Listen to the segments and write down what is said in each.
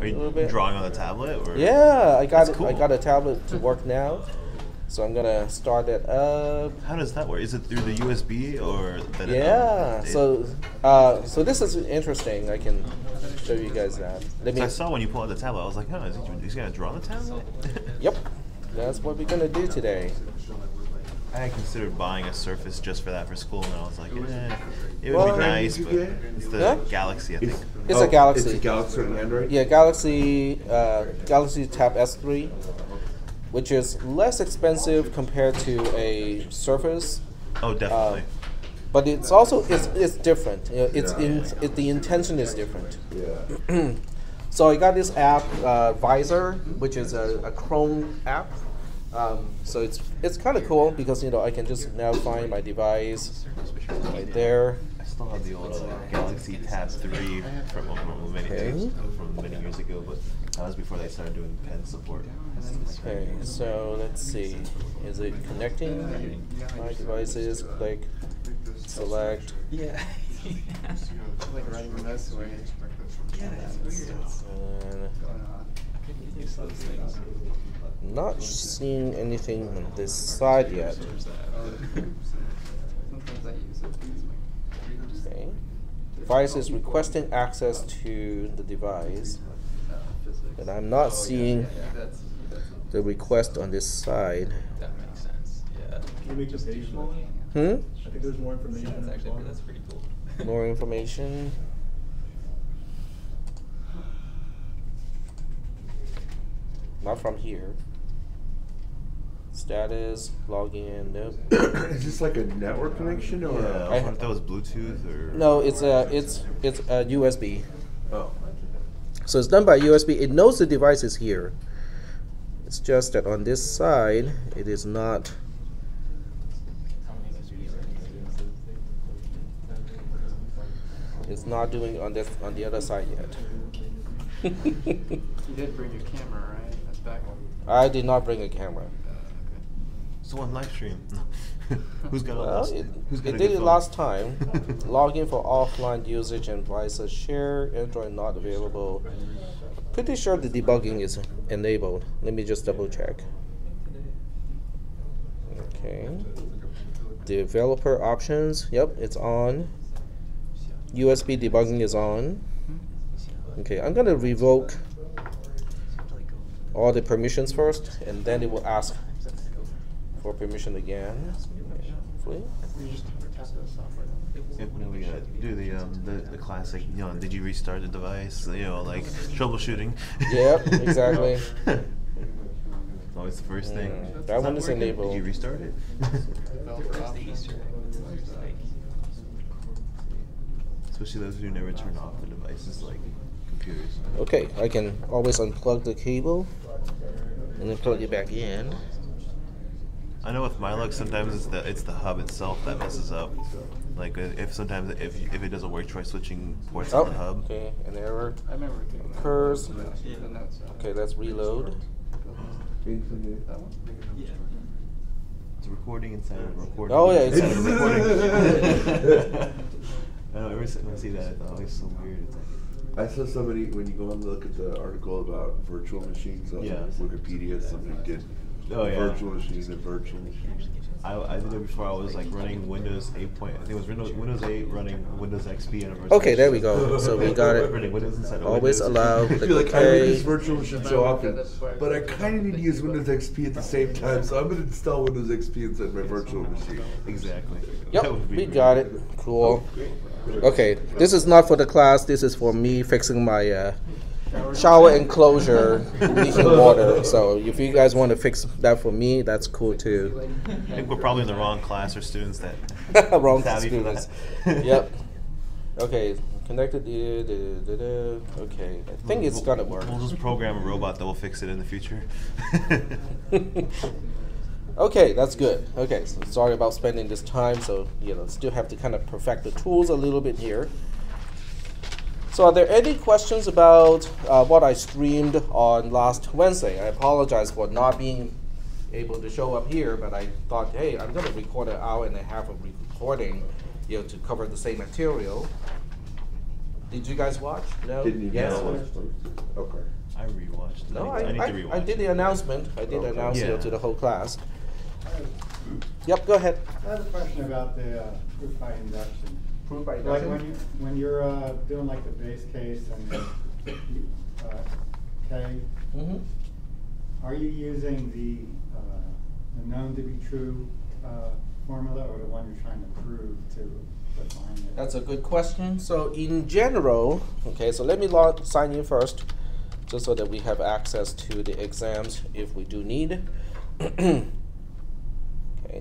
Are a little you bit. drawing on the tablet? Or? Yeah, I got Cool. I got a tablet to work now, so I'm gonna start it up. How does that work? Is it through the USB or? Yeah. So this is interesting. I can show you guys that. Let me. I saw when you pulled out the tablet, I was like, oh, is he gonna draw on the tablet? Yep. That's what we're gonna do today. I had considered buying a Surface just for that for school, and I was like, it would Well, be nice, but it's the Huh? Galaxy, I think. It's a Galaxy. It's a Galaxy on Android? Yeah, Galaxy Tab S3, which is less expensive compared to a Surface. Oh, definitely. But it's also it's different. You know, the intention is different. Yeah. So I got this app, Visor, which is a Chrome app. So it's kind of cool because I can just now find my device right there. I still have the old Galaxy Tab 3 from many years ago, but that was before they started doing pen support. Okay, so let's see. Is it connecting? My devices. Click. Select. Yeah. Like running this way. Yeah, that's weird. And Couldn't use those things. not seeing anything on this side yet. Sometimes I use it. Okay. Device is requesting access to the device, and I'm not seeing the request on this side. That makes sense. Yeah. Can you make the page smaller? Hmm? I think there's more information. That's pretty cool. More information. Not from here. Status, login, nope. Is this like a network connection or? Yeah, I I- wonder if that was Bluetooth or. No, it's a USB. Oh. So it's done by USB. It knows the device is here. It's just that on this side, it is not. It's not doing on the other side yet. You did bring your camera, right? That's back one. I did not bring a camera. So on live stream. Who's got Well, Who's got it a did good it phone? last time. Login for offline usage and Visa share. Android not available. Pretty sure the debugging is enabled. Let me just double check. Okay. Developer options. Yep, it's on. USB debugging is on. Okay, I'm gonna revoke all the permissions first, and then it will ask for permission again. Hopefully. No, we gotta do the classic. Did you restart the device? Like troubleshooting. Yep, exactly. Always the first thing. That one is enabled. Did you restart it? Especially those who never turn off the devices, like computers. Okay, I can always unplug the cable and then plug it back in. I know with my luck, sometimes it's the hub itself that messes up. Like if it doesn't work, try switching ports on the hub. Okay, an error I remember occurs. the notes. Okay, let's reload. That one? Yeah. It's recording inside of recording. Oh, yeah, it's- inside of recording. I know every time I see that, I thought it's so weird. It's like, I saw somebody, when you go and look at the article about virtual machines on Yeah. Wikipedia, somebody did Oh, yeah. virtual machines and virtual machines. I did it before. I was like running Windows 8 point. I think it was Windows 8 running Windows XP and a virtual Okay, there we machine. go. So we got it. Running Windows inside of Always Windows. allow. I Click feel like I read this OK. virtual machine so often, but I kind of need to use Windows XP at the same time, so I'm going to install Windows XP inside my virtual machine. Exactly. That Yep, would be we weird. got it. Cool. Okay, this is not for the class. This is for me fixing my shower enclosure leaking water. So if you guys want to fix that for me, that's cool too. I think we're probably in the wrong class or students that. Wrong savvy for students. that. Yep. Okay, connected. Okay, I think it's gonna work. We'll just program a robot that will fix it in the future. Okay, that's good. Okay, so sorry about spending this time. So still have to kind of perfect the tools a little bit here. So are there any questions about what I streamed on last Wednesday? I apologize for not being able to show up here, but I thought, hey, I'm going to record an hour and a half of recording, to cover the same material. Did you guys watch? No? Didn't you Yes? know? Okay. No, I need to I rewatch did the it. announcement. I did Okay. announce Yeah. to the whole class. Yep, go ahead. I have a question about the proof by induction. Proof by Like induction. when you're doing like the base case and K, Mm-hmm. are you using the known to be true formula or the one you're trying to prove to define it? That's a good question. So in general, okay, so let me sign in first, just so that we have access to the exams if we do need. Okay,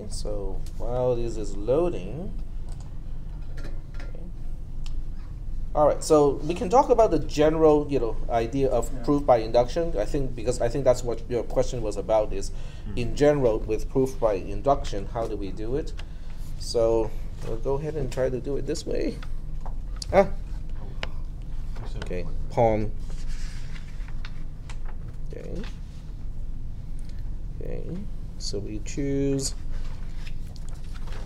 so while this is loading, okay. All right, so we can talk about the general, idea of Yeah. proof by induction. Because I think that's what your question was about is, in general, with proof by induction, how do we do it? So we'll go ahead and try to do it this way. Okay, palm. Okay. Okay, so we choose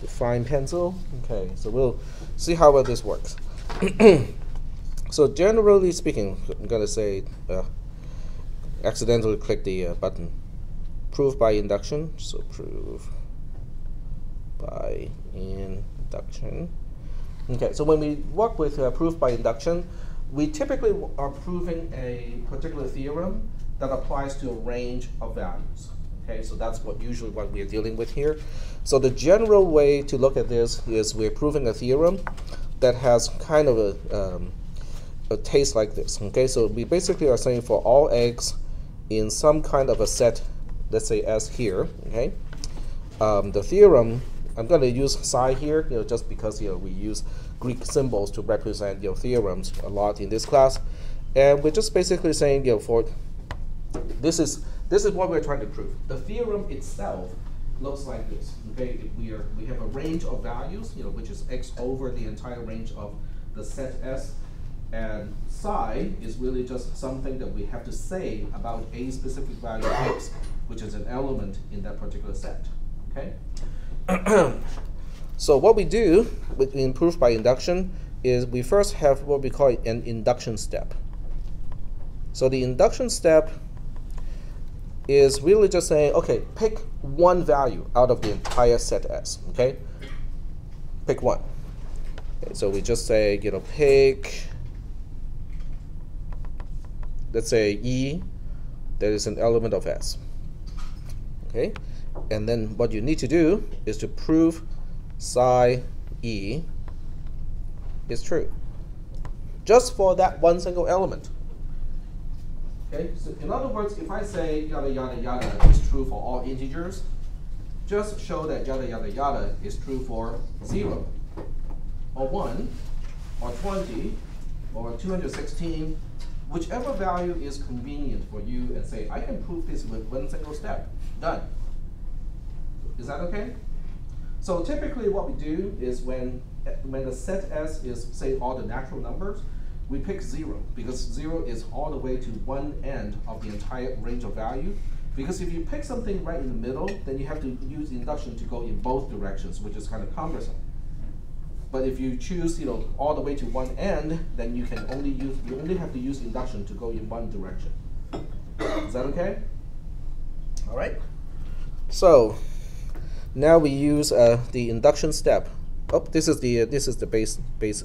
the fine pencil. Okay, so we'll see how well this works. So generally speaking, I'm going to say, accidentally click the button. Proof by induction. So proof by induction. Okay, so when we work with proof by induction, we typically are proving a particular theorem that applies to a range of values. Okay, so that's usually what we're dealing with here. So the general way to look at this is we're proving a theorem that has kind of a taste like this. Okay, so we basically are saying for all x in some kind of a set, let's say S here. Okay, the theorem, I'm going to use psi here, just because we use Greek symbols to represent theorems a lot in this class, and we're just basically saying for this is what we're trying to prove. The theorem itself looks like this. Okay, if we have a range of values, which is x over the entire range of the set S, and psi is really just something that we have to say about a specific value x, which is an element in that particular set. Okay. So what we do in proof by induction is we first have what we call an induction step. So the induction step is really just saying, okay, pick one value out of the entire set S. Okay, pick one. Okay, so we just say, pick, let's say E, that is an element of S. Okay, and then what you need to do is to prove psi E is true, just for that one single element. Okay, so in other words, if I say yada yada yada is true for all integers, just show that yada yada yada is true for 0, or 1, or 20, or 216, whichever value is convenient for you, and say, I can prove this with one single step. Done. Is that okay? So typically what we do is when the set S is, say, all the natural numbers, we pick 0, because 0 is all the way to one end of the entire range of value. Because if you pick something right in the middle, then you have to use induction to go in both directions, which is kind of cumbersome. But if you choose, all the way to one end, then you only have to use induction to go in one direction. Is that okay? All right. So now we use the induction step. Oh, this is the base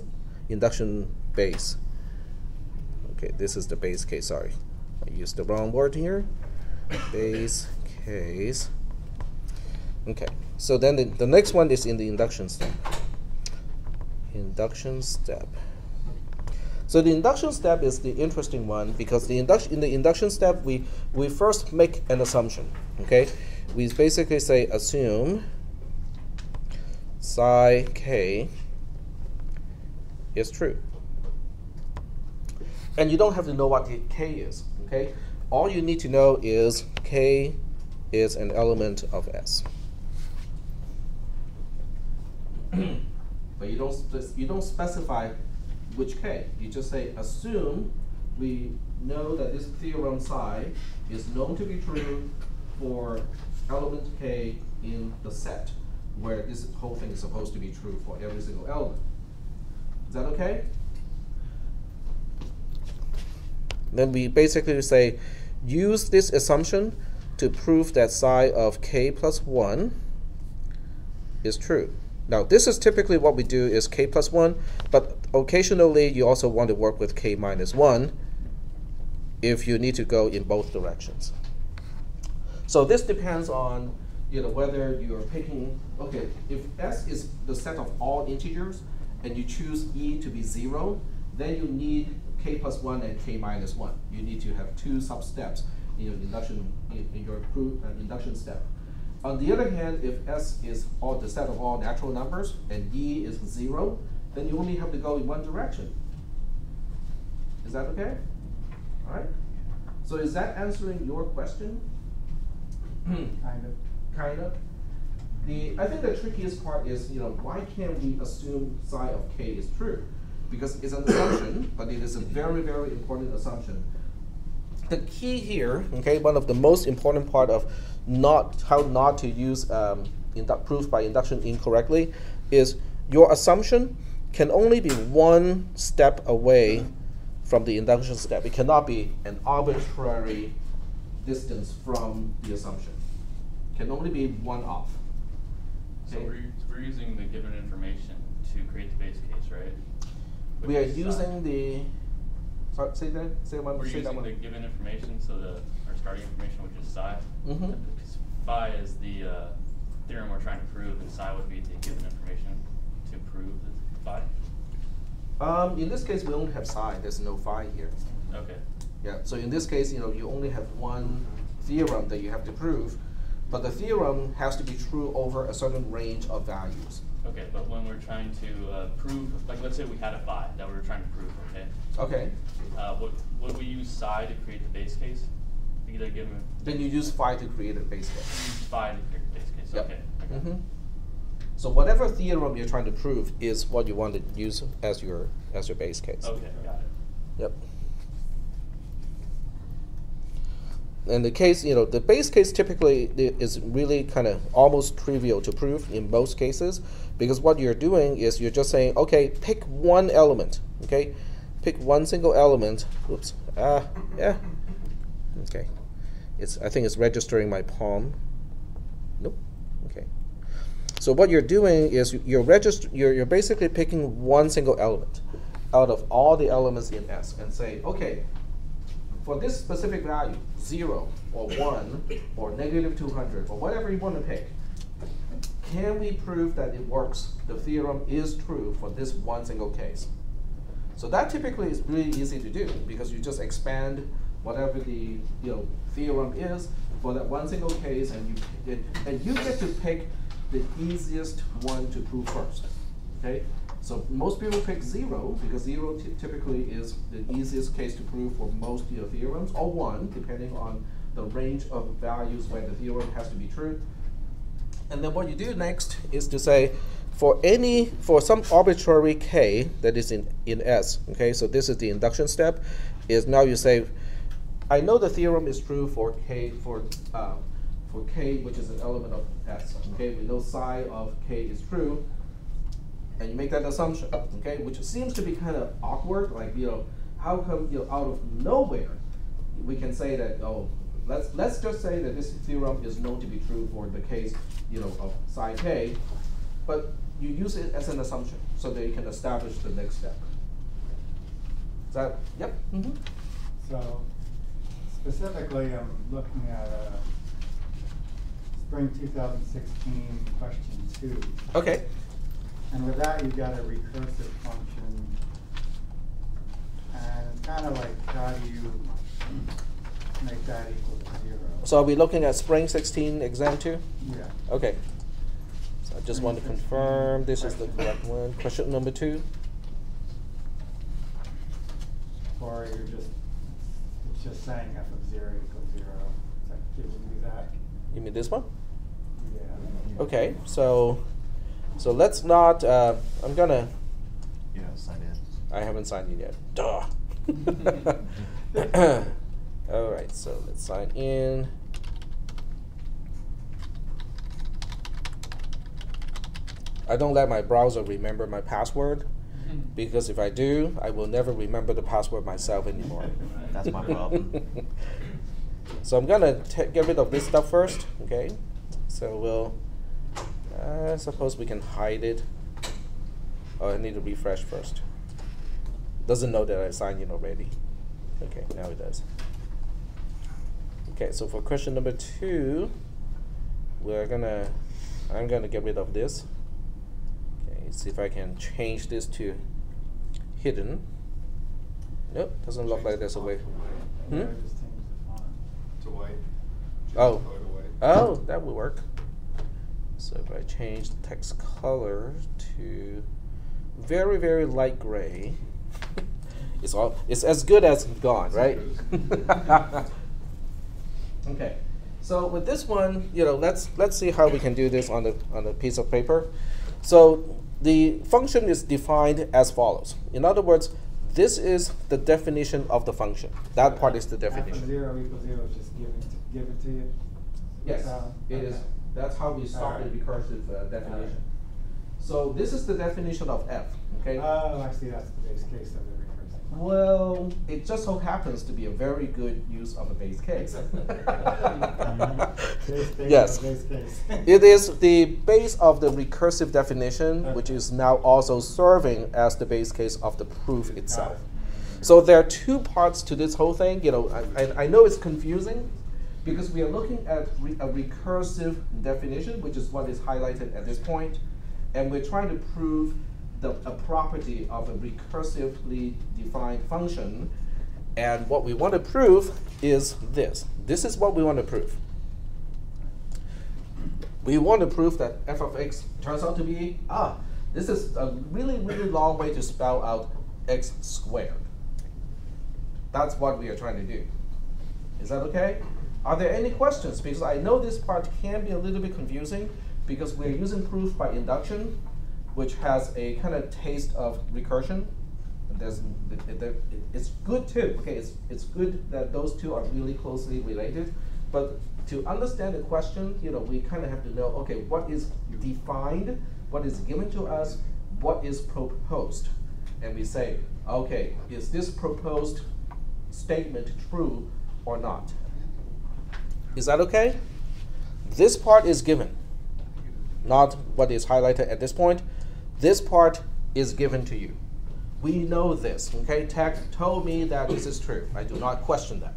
induction base. Okay, this is the base case. Sorry, I used the wrong word here. Base case. Okay, so then the next one is in the induction step. Induction step. So the induction step is the interesting one because in the induction step we first make an assumption. Okay, we basically say assume psi k is true, and you don't have to know what the k is. Okay, all you need to know is k is an element of S. But you don't specify which k. You just say assume we know that this theorem psi is known to be true for element k in the set where this whole thing is supposed to be true for every single element. Is that okay? Then we basically say use this assumption to prove that psi of k plus 1 is true. Now, this is typically what we do is k plus 1, but occasionally you also want to work with k minus 1 if you need to go in both directions. So this depends on whether you're picking, okay, if S is the set of all integers and you choose E to be 0, then you need k plus 1 and k minus 1. You need to have two sub-steps in your induction step. On the other hand, if S is the set of all natural numbers and E is 0, then you only have to go in one direction. Is that okay? All right. So is that answering your question? Kind of. Kind of. I think the trickiest part is, why can't we assume psi of k is true? Because it's an assumption, but it is a very, very important assumption. The key here, okay, one of the most important part of how not to use proof by induction incorrectly is your assumption can only be one step away from the induction step. It cannot be an arbitrary distance from the assumption. It can only be one off. So we're using the given information to create the base case, right? We are using the. Sorry, say that. Say one. We're say using that one. the given information, so our starting information, which is psi. Mm-hmm. Because phi is the theorem we're trying to prove, and psi would be the given information to prove the phi. In this case, we only have psi. There's no phi here. Okay. Yeah. So in this case, you only have one theorem that you have to prove, but the theorem has to be true over a certain range of values. Okay, but when we're trying to prove, like let's say we had a phi that we were trying to prove, okay? Okay. Would we use psi to create the base case? Either given. Then you use phi to create a base case. Use phi to create the base case. Yep. Okay. Mm-hmm. So whatever theorem you're trying to prove is what you want to use as your base case. Okay, got it. Yep. In the case, the base case typically is really kind of almost trivial to prove in most cases, because what you're doing is you're just saying, okay, pick one element, okay? Pick one single element. Oops. Yeah. Okay. I think it's registering my palm. Nope. Okay. So what you're doing is you're basically picking one single element out of all the elements in S and say, okay, for this specific value, 0 or 1 or negative 200 or whatever you want to pick, can we prove that it works, the theorem is true for this one single case? So that typically is really easy to do because you just expand whatever the theorem is for that one single case, and you get to pick the easiest one to prove first. Okay? So most people pick 0 because 0 typically is the easiest case to prove for most theorems, or 1 depending on the range of values where the theorem has to be true. And then what you do next is to say for some arbitrary k that is in S, okay, so this is the induction step, is now you say, I know the theorem is true for k which is an element of S. Okay, we know psi of k is true. And you make that assumption, okay, which seems to be kind of awkward. Like, how come out of nowhere we can say that? Oh, let's just say that this theorem is known to be true for the case, of psi k, but you use it as an assumption so that you can establish the next step. Is that yep? Mm-hmm. So specifically, I'm looking at spring 2016 question 2. Okay. And with that, you've got a recursive function. And it's kind of like, how do you make that equal to 0? So are we looking at spring 16 exam 2? Yeah. Okay. So I just want to confirm this is the correct one. Question number 2. Or it's just saying f of 0 equals 0. It's like giving you that. You mean this one? Yeah. Okay. So let's not. I'm gonna. You haven't signed in. I haven't signed in yet. Duh. All right. So let's sign in. I don't let my browser remember my password, because if I do, I will never remember the password myself anymore. That's my problem. So I'm gonna get rid of this stuff first, okay? So we'll, suppose we can hide it. Oh, I need to refresh first. Doesn't know that I signed in already. Okay, now it does. Okay, so for question number 2, I'm gonna get rid of this. Okay, see if I can change this to hidden. Nope, doesn't look like there's a way. Yeah, just change the font. To white. Change Oh. the color to white. Oh, that would work. So if I change the text color to very, very light gray, it's as good as gone, right? Okay. So with this one, let's see how we can do this on a piece of paper. So the function is defined as follows. In other words, this is the definition of the function. That part is the F of definition. 0 equals 0 is just given to you? Yes, it Okay. is. That's how we start the recursive definition. So this is the definition of f. Okay. Oh, I see. That's the base case of the recursive. Well, it just so happens to be a very good use of a base case. Yes. Base case. It is the base of the recursive definition, which is now also serving as the base case of the proof itself. So there are 2 parts to this whole thing. I know it's confusing because we are looking at a recursive definition, which is what is highlighted at this point, and we're trying to prove a property of a recursively defined function. And what we want to prove is this. This is what we want to prove. We want to prove that f of x turns out to be, this is a really, really long way to spell out x squared. That's what we are trying to do. Is that okay? Are there any questions? Because I know this part can be a little bit confusing because we're using proof by induction, which has a kind of taste of recursion. And it's good too. Okay, it's good that those 2 are really closely related. But to understand the question, we kind of have to know, okay, what is defined, what is given to us, what is proposed. And we say, okay, is this proposed statement true or not? Is that okay? This part is given, not what is highlighted at this point. This part is given to you. We know this, okay? Tech told me that this is true. I do not question that,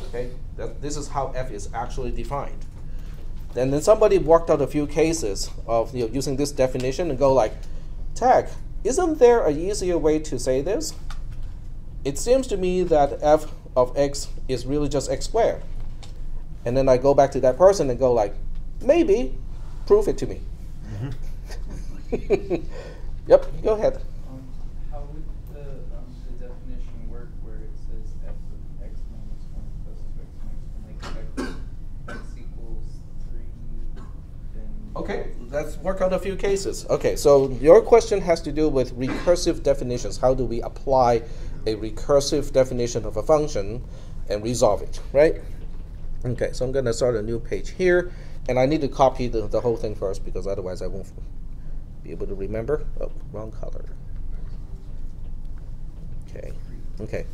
okay? This is how f is actually defined. And then somebody worked out a few cases of using this definition and go like, Tech, isn't there an easier way to say this? It seems to me that f of x is really just x squared. And then I go back to that person and go like, maybe, prove it to me. Yep, go ahead. How would the definition work where it says f of x minus 1 plus 2x minus 1, like x equals 3, then... Okay, let's work out a few cases. Okay, so your question has to do with recursive definitions. How do we apply a recursive definition of a function and resolve it, right? Okay, so I'm going to start a new page here, and I need to copy the whole thing first because otherwise I won't be able to remember. Oh, wrong color. Okay.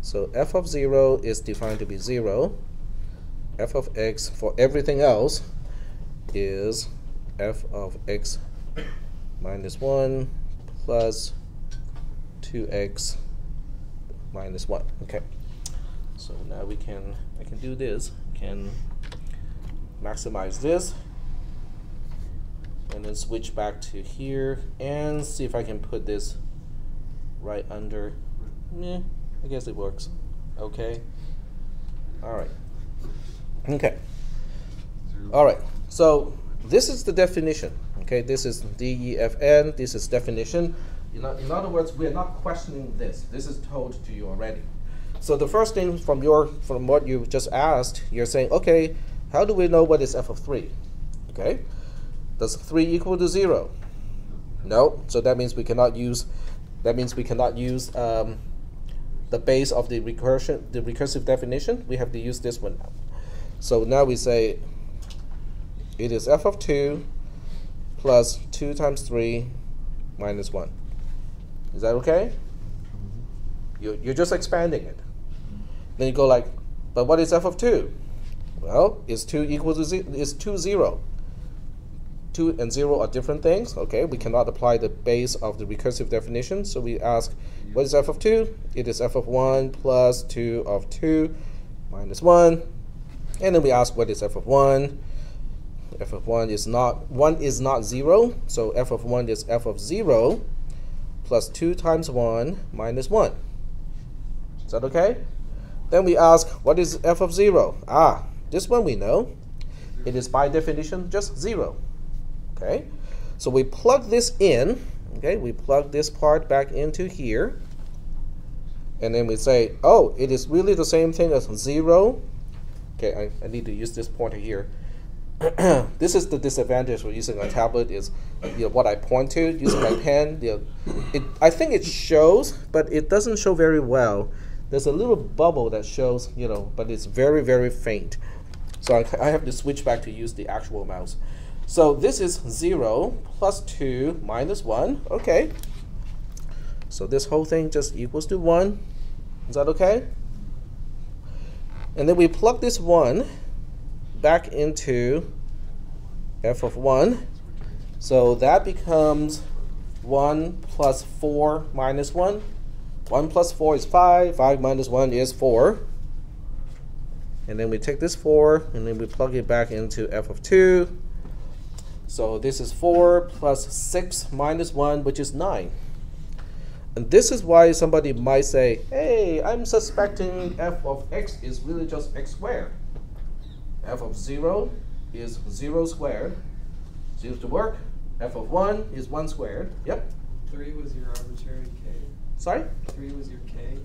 So f of 0 is defined to be 0. F of x for everything else is f of x minus 1 plus 2x minus 1. Okay. So now I can do this. Can maximize this. And then switch back to here and see if I can put this right under. I guess it works. Okay. All right. Okay. All right. So this is the definition. Okay. This is DEFN. This is definition. In other words, we're not questioning this. This is told to you already. So the first thing from what you just asked, you're saying, okay, how do we know what is f of 3? Okay. Does 3 equal to 0? No. So that means we cannot use. That means we cannot use the base of the recursive definition. We have to use this one now. So now we say it is f of 2 plus 2 times 3 minus 1. Is that okay? You're just expanding it. Then you go like, But what is f of 2? Well, is 2 equal to 0? Is 2 0? 2 and 0 are different things. Okay, we cannot apply the base of the recursive definition. So we ask, what is f of 2? It is f of 1 plus 2 of 2 minus 1. And then we ask, what is f of 1? F of 1 is not 0. So f of 1 is f of 0 plus 2 times 1 minus 1. Is that okay? Then we ask, what is f of 0? Ah, this one we know. It is by definition just 0. Okay, so we plug this in. Okay, we plug this part back into here. And then we say, oh, it is really the same thing as 0. Okay, I need to use this pointer here. This is the disadvantage of using a tablet is what I point to using my pen. I think it shows, but it doesn't show very well. There's a little bubble that shows, but it's very, very faint. So I have to switch back to use the actual mouse. So this is 0 plus 2 minus 1. Okay. So this whole thing just equals to 1. Is that okay? And then we plug this 1 back into f of 1. So that becomes 1 plus 4 minus 1. 1 plus 4 is 5. 5 minus 1 is 4. And then we take this 4, and then we plug it back into f of 2. So this is 4 plus 6 minus 1, which is 9. And this is why somebody might say, hey, I'm suspecting f of x is really just x squared. F of 0 is 0 squared. Seems to work. F of 1 is 1 squared. Yep. 3 was your arbitrary k. Sorry? 3 was your k.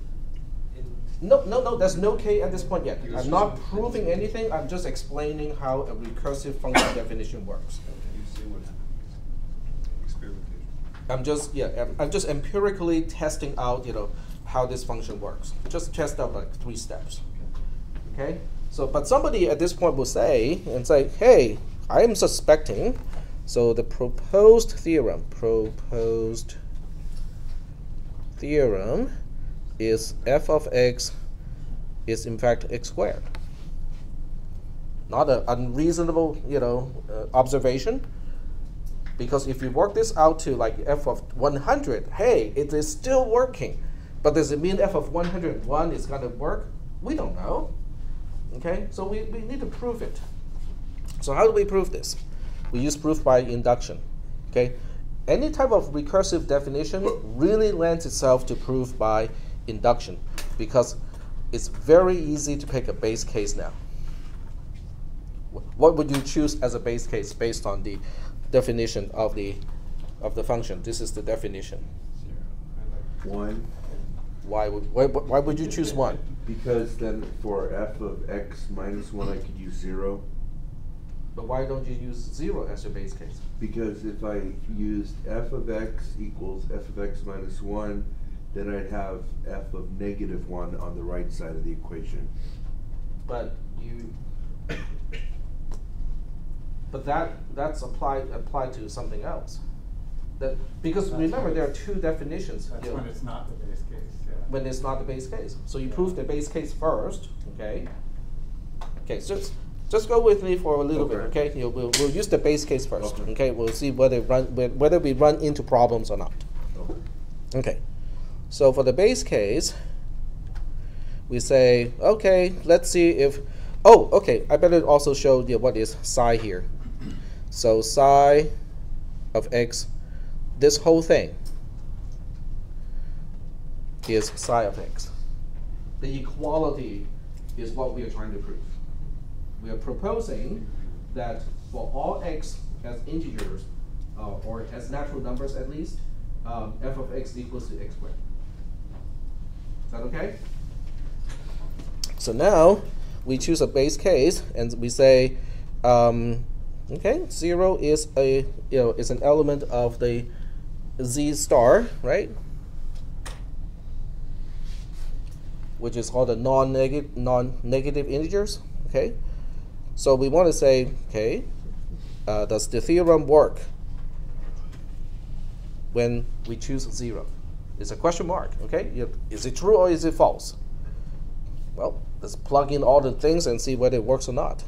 No, there's no k at this point yet. I'm not proving anything. I'm just explaining how a recursive function definition works. You see what happens. Experimentation. I'm just empirically testing out, how this function works. Just test out like 3 steps. Okay? So, but somebody at this point will say, hey, I am suspecting. So the proposed theorem is f of x is in fact x squared. Not an unreasonable, observation. Because if you work this out to like f of 100, hey, it is still working. But does it mean f of 101 is going to work? We don't know. Okay, so we need to prove it. So how do we prove this? We use proof by induction. Okay, any type of recursive definition really lends itself to proof by induction because it's very easy to pick a base case now. What would you choose as a base case based on the definition of the function? This is the definition. 1. Why would you choose 1? Because then for f of x minus 1, I could use 0. But why don't you use 0 as your base case? Because if I used f of x equals f of x minus 1, then I'd have f of negative 1 on the right side of the equation. But that's applied to something else. Because remember there are 2 definitions. That's when it's not the base case. Yeah. When it's not the base case. So you prove the base case first, okay? Okay, so just go with me for a little bit, okay? We'll use the base case first, okay? We'll see whether we run into problems or not. Okay, so for the base case, we say, okay, let's see if, I better also show what is psi here. So psi of x, this whole thing is psi of x. The equality is what we are trying to prove. We are proposing that for all x as integers, or as natural numbers at least, f of x equals to x squared. Is that okay? So now we choose a base case and we say, okay, 0 is is an element of the z star, right? Which is called the non-negative integers. Okay, so we want to say, okay, does the theorem work when we choose 0? It's a question mark. Okay, is it true or is it false? Well, Let's plug in all the things and see whether it works or not.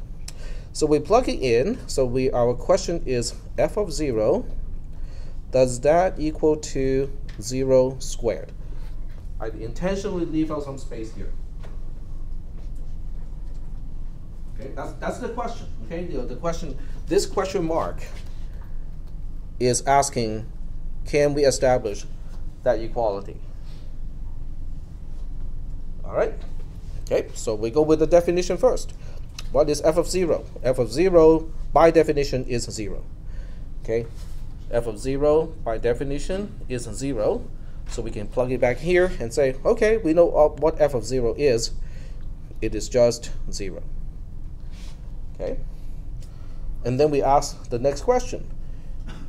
So we plug it in. So our question is f of 0. Does that equal to 0 squared? I intentionally leave out some space here. Okay, that's the question. Okay, the question. This question mark is asking, can we establish that equality? All right. Okay, so we go with the definition first. What is f of 0? F of 0 by definition is 0. Okay, f of 0 by definition is 0. So we can plug it back here and say, okay, we know what f of 0 is. It is just 0. Okay, and then we ask the next question.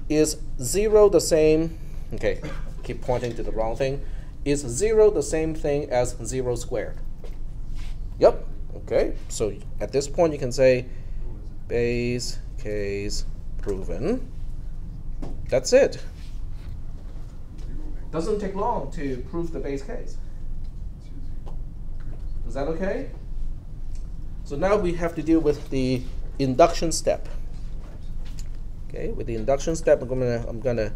Is 0 the same? Okay, keep pointing to the wrong thing. Is 0 the same thing as 0 squared? Yep. Okay, so at this point you can say base case proven. That's it. Doesn't take long to prove the base case. Is that okay? So now we have to deal with the induction step. Okay, with the induction step, I'm gonna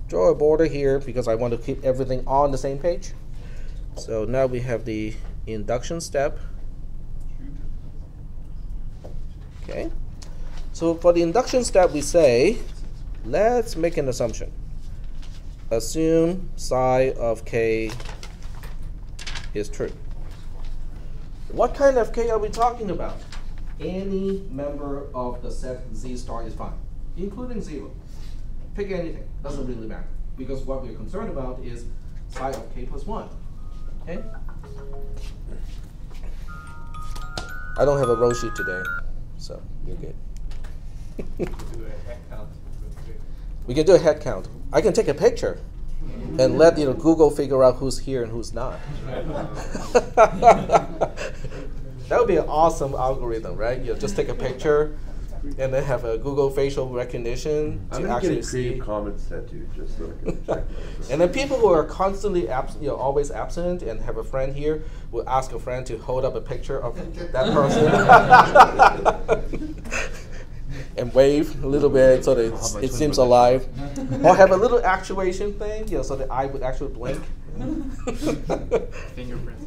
draw a border here because I want to keep everything on the same page. So now we have the induction step. Okay, so for the induction step, we say, let's make an assumption. Assume psi of k is true. What kind of k are we talking about? Any member of the set Z star is fine, including 0. Pick anything, doesn't really matter, because what we're concerned about is psi of k plus 1. Okay? I don't have a row sheet today, so you're good. We can do a head count. I can take a picture and let Google figure out who's here and who's not. That would be an awesome algorithm, right? Just take a picture and then have a Google facial recognition I'm to gonna actually get a creative see. comments tattoo just so I can check. And then people who are constantly absent, always absent, and have a friend here, will ask a friend to hold up a picture of that person and wave a little bit so that it seems alive, or have a little actuation thing, so the eye would actually blink. Fingerprints.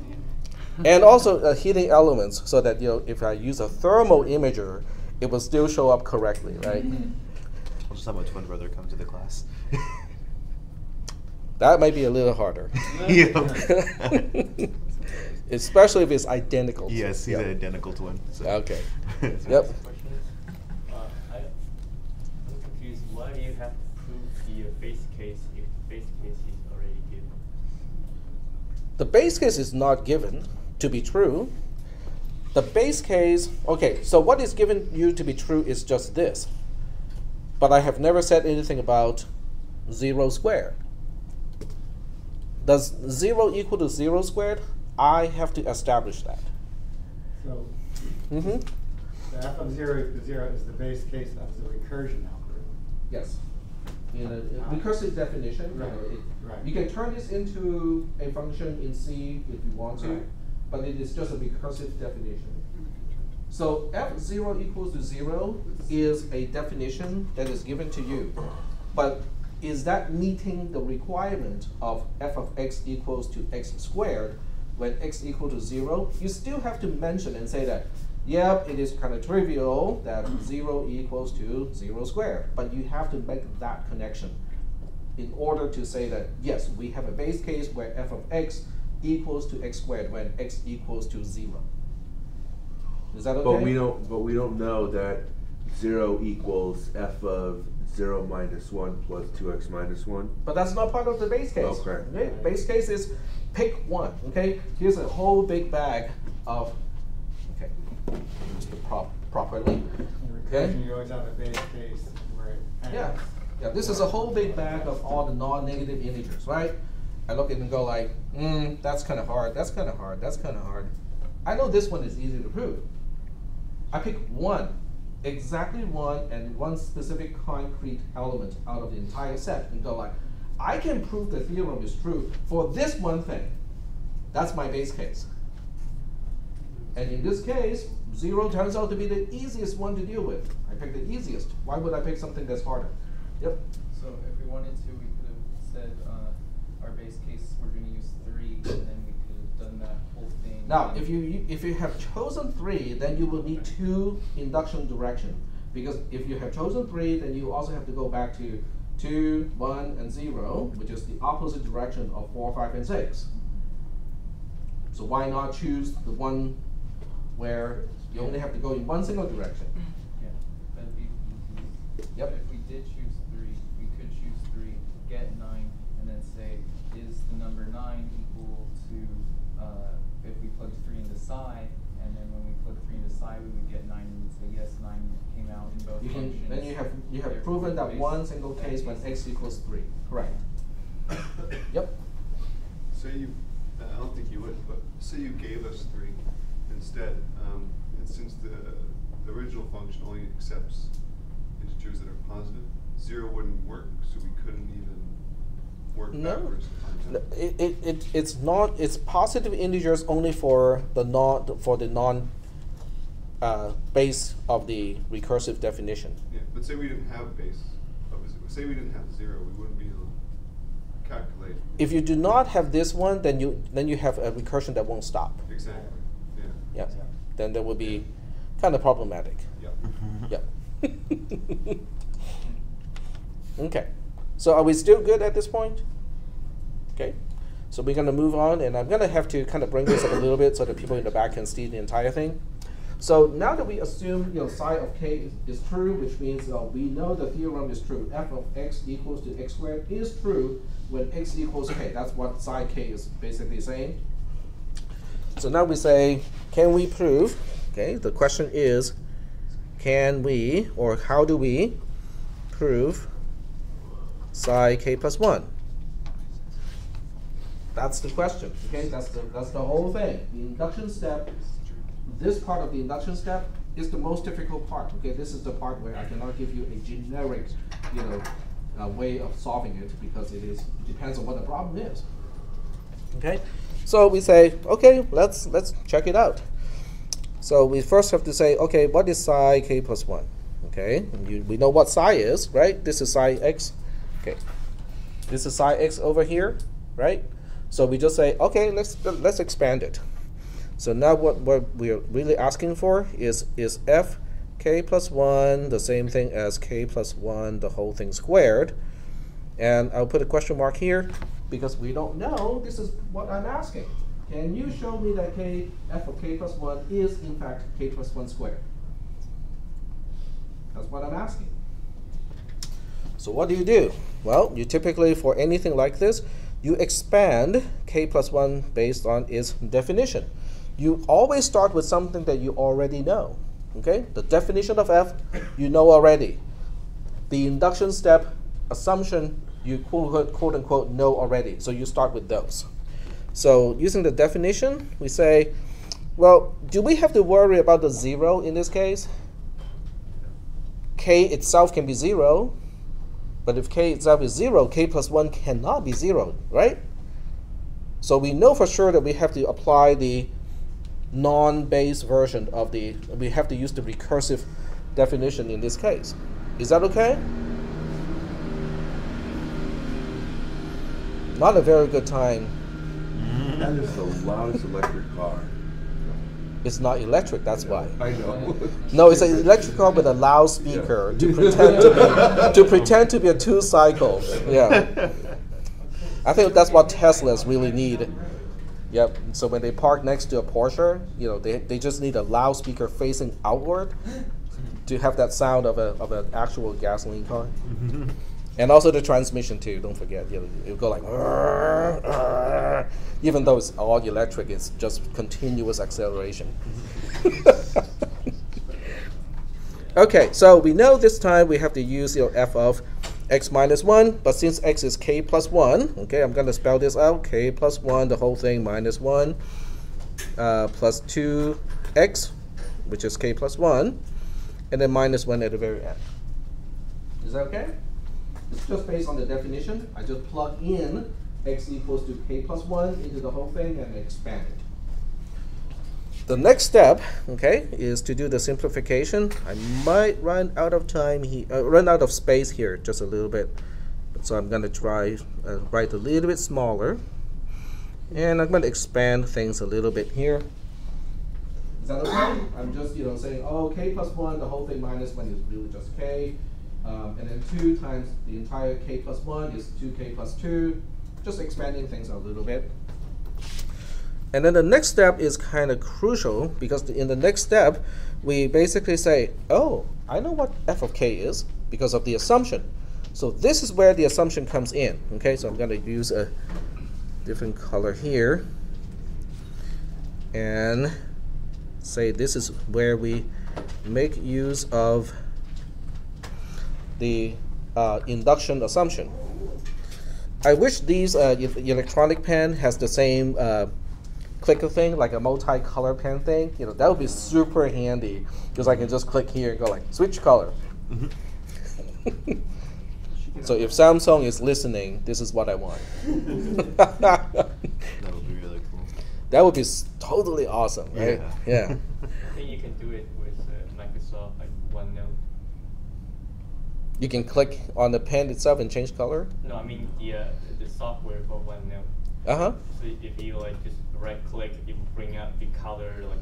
And also heating elements, so that if I use a thermal imager, it will still show up correctly, right? I'll just have my twin brother come to the class. That might be a little harder. Especially if it's identical. Yes, he's an identical twin. So. Okay. Yep. Yep. I'm confused. Why do you have to prove the base case if the base case is already given? The base case is not given to be true. The base case, okay, so what is given you to be true is just this. But I have never said anything about 0 squared. Does 0 equal to 0 squared? I have to establish that. So Mm-hmm. the f of 0 equals 0 is the base case of the recursion algorithm. Yes. In a recursive definition, Right. Right. You can turn this into a function in C if you want to, Right. but it is just a recursive definition. So f0 equals to 0 is a definition that is given to you. But is that meeting the requirement of f of x equals to x squared when x equal to 0? You still have to mention and say that, yep, it is kind of trivial that 0 equals to 0 squared. But you have to make that connection in order to say that, yes, we have a base case where f of x equals to x squared when x equals to 0. Is that okay? But we don't know that 0 equals f of 0 minus 1 plus 2x minus 1. But that's not part of the base case. Okay. Base case is pick one. Okay. Here's a whole big bag of. Okay. Use the properly. In recursion, you always have a base case where it Yeah. Yeah. This is a whole big bag of all the non-negative integers, right? I look at it and go like, that's kind of hard. That's kind of hard. That's kind of hard. I know this one is easy to prove. I pick one, exactly one, and one specific concrete element out of the entire set and go like, I can prove the theorem is true for this one thing. That's my base case. And in this case, 0 turns out to be the easiest one to deal with. I picked the easiest. Why would I pick something that's harder? Yep. So if we wanted to, we could have said our base case we're going to use 3, and then we could have done that whole thing. Now, if you have chosen 3, then you will need 2 induction direction. Because if you have chosen 3, then you also have to go back to 2, 1, and 0, which is the opposite direction of 4, 5, and 6. So why not choose the one where you only have to go in one single direction? Yeah, that'd be easy. Yep. But if we did choose 3, we could choose 3, get 9, and then say, is the number 9 equal to, if we plug 3 into psi, and then when we plug 3 into psi, we would get 9, and we'd say, yes, 9 came out in both functions. Then you have proven that one single case when x equals 3. Correct. Yep. Say you, I don't think you would, but say you gave us 3 instead, and since the original function only accepts integers that are positive, 0 wouldn't work, so we couldn't even work backwards. No, it's not. It's positive integers only for the non base of the recursive definition. Yeah, but say we didn't have base of 0. Say we didn't have 0, we wouldn't be able to calculate. If you do not have this one, then you have a recursion that won't stop. Exactly. Yeah. Yeah. Then that would be kind of problematic. Yeah. Yeah. Okay. So are we still good at this point? Okay. So we're going to move on, and I'm going to have to kind of bring this up a little bit so that people in the back can see the entire thing. So now that we assume psi of k is true, which means we know the theorem is true. F of x equals to x squared is true when x equals k. That's what psi k is basically saying. So now we say, can we prove? Okay, the question is, can we, or how do we prove psi k plus 1? That's the question. Okay, that's the whole thing. The induction step. This part of the induction step is the most difficult part. Okay, this is the part where I cannot give you a generic, way of solving it because it depends on what the problem is. Okay, so we say, okay, let's check it out. So we first have to say, okay, what is psi k plus 1? Okay, we know what psi is, right? This is psi x. Okay, this is psi x over here, right? So we just say, okay, let's expand it. So now what we're really asking for is f k plus 1 the same thing as k plus 1 the whole thing squared. And I'll put a question mark here because we don't know. This is what I'm asking. Can you show me that f of k plus 1 is in fact k plus 1 squared? That's what I'm asking. So what do? Well, you typically, for anything like this, you expand k plus 1 based on its definition. You always start with something that you already know. Okay? The definition of f, you know already. The induction step assumption, you quote unquote know already. So you start with those. So using the definition, we say, well, do we have to worry about the 0 in this case? K itself can be 0, but if k itself is 0, k plus 1 cannot be 0, right? So we know for sure that we have to apply the non-base version of we have to use the recursive definition in this case. Is that okay? Not a very good time. That is the loudest electric car. It's not electric, that's why. I know. No, it's an electric car with a loudspeaker to pretend to be a 2-cycle. Yeah. I think that's what Teslas really need. Yep. So when they park next to a Porsche, they just need a loudspeaker facing outward to have that sound of an actual gasoline car. And also the transmission too. Don't forget, it'll go like, even though it's all electric, it's just continuous acceleration. Okay, so we know this time we have to use f of x minus 1, but since x is k plus 1, okay, I'm going to spell this out, k plus 1, the whole thing, minus 1, plus 2x, which is k plus 1, and then minus 1 at the very end. Is that okay? It's just based on the definition. I just plug in x equals to k plus 1 into the whole thing and expand it. The next step, okay, is to do the simplification. I might run out of time here, run out of space here just a little bit. So I'm going to try write a little bit smaller, and I'm going to expand things a little bit here. Is that okay? I'm just saying, oh, k plus 1, the whole thing minus 1 is really just k. And then 2 times the entire k plus 1 is 2k plus 2. Just expanding things a little bit. And then the next step is kind of crucial, because in the next step, we basically say, oh, I know what f of k is because of the assumption. So this is where the assumption comes in. Okay, so I'm going to use a different color here. And say this is where we make use of the induction assumption. I wish these electronic pen has the same clicker thing, like a multi-color pen thing. That would be super handy, because I can just click here and go like, switch color. So if Samsung is listening, this is what I want. That would be really cool. That would be totally awesome, right? Yeah. I think you can do it with Microsoft, like OneNote. You can click on the pen itself and change color? No, I mean the software for OneNote. Uh-huh. So if you like just right click, you bring up the color like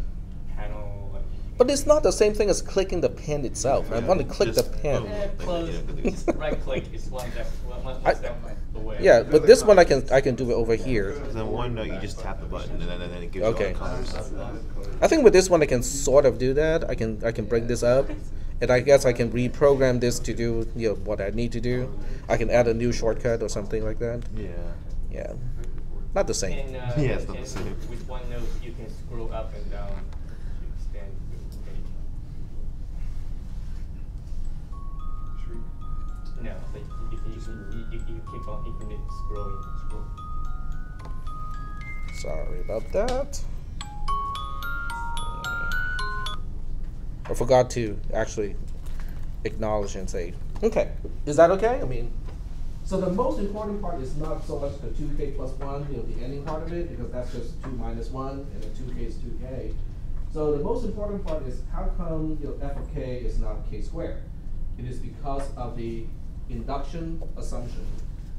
panel. Like, But it's not the same thing as clicking the pen itself. I want to click the pen. Close. Just right click is one step away. Yeah, but this one I can do it over here. Because on OneNote, you just tap the button, and then it gives you all the colors. I think with this one I can sort of do that. I can bring this up, and I guess I can reprogram this to do what I need to do. I can add a new shortcut or something like that. Yeah. Yeah. Not the same. And, Yeah, it's not the same. With OneNote, you can scroll up and down to extend the page. No, like you keep on infinite scrolling. Sorry about that. I forgot to actually acknowledge and say, okay, is that okay? I mean, so the most important part is not so much the 2k plus 1, the ending part of it, because that's just 2 minus 1, and then 2k is 2k. So the most important part is how come f of k is not k squared? It is because of the induction assumption.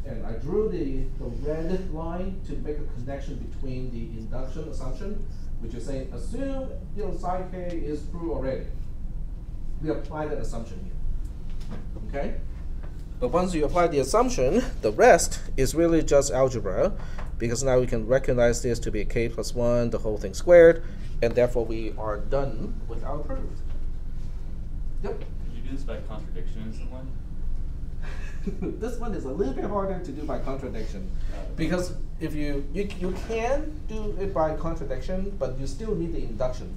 And I drew the red line to make a connection between the induction assumption, which is saying assume psi k is true already. We apply that assumption here. Okay? But once you apply the assumption, the rest is really just algebra, because now we can recognize this to be k plus 1, the whole thing squared, and therefore we are done with our proof. Yep. Could you do this by contradiction in some way? This one is a little bit harder to do by contradiction, because if you can do it by contradiction, but you still need the induction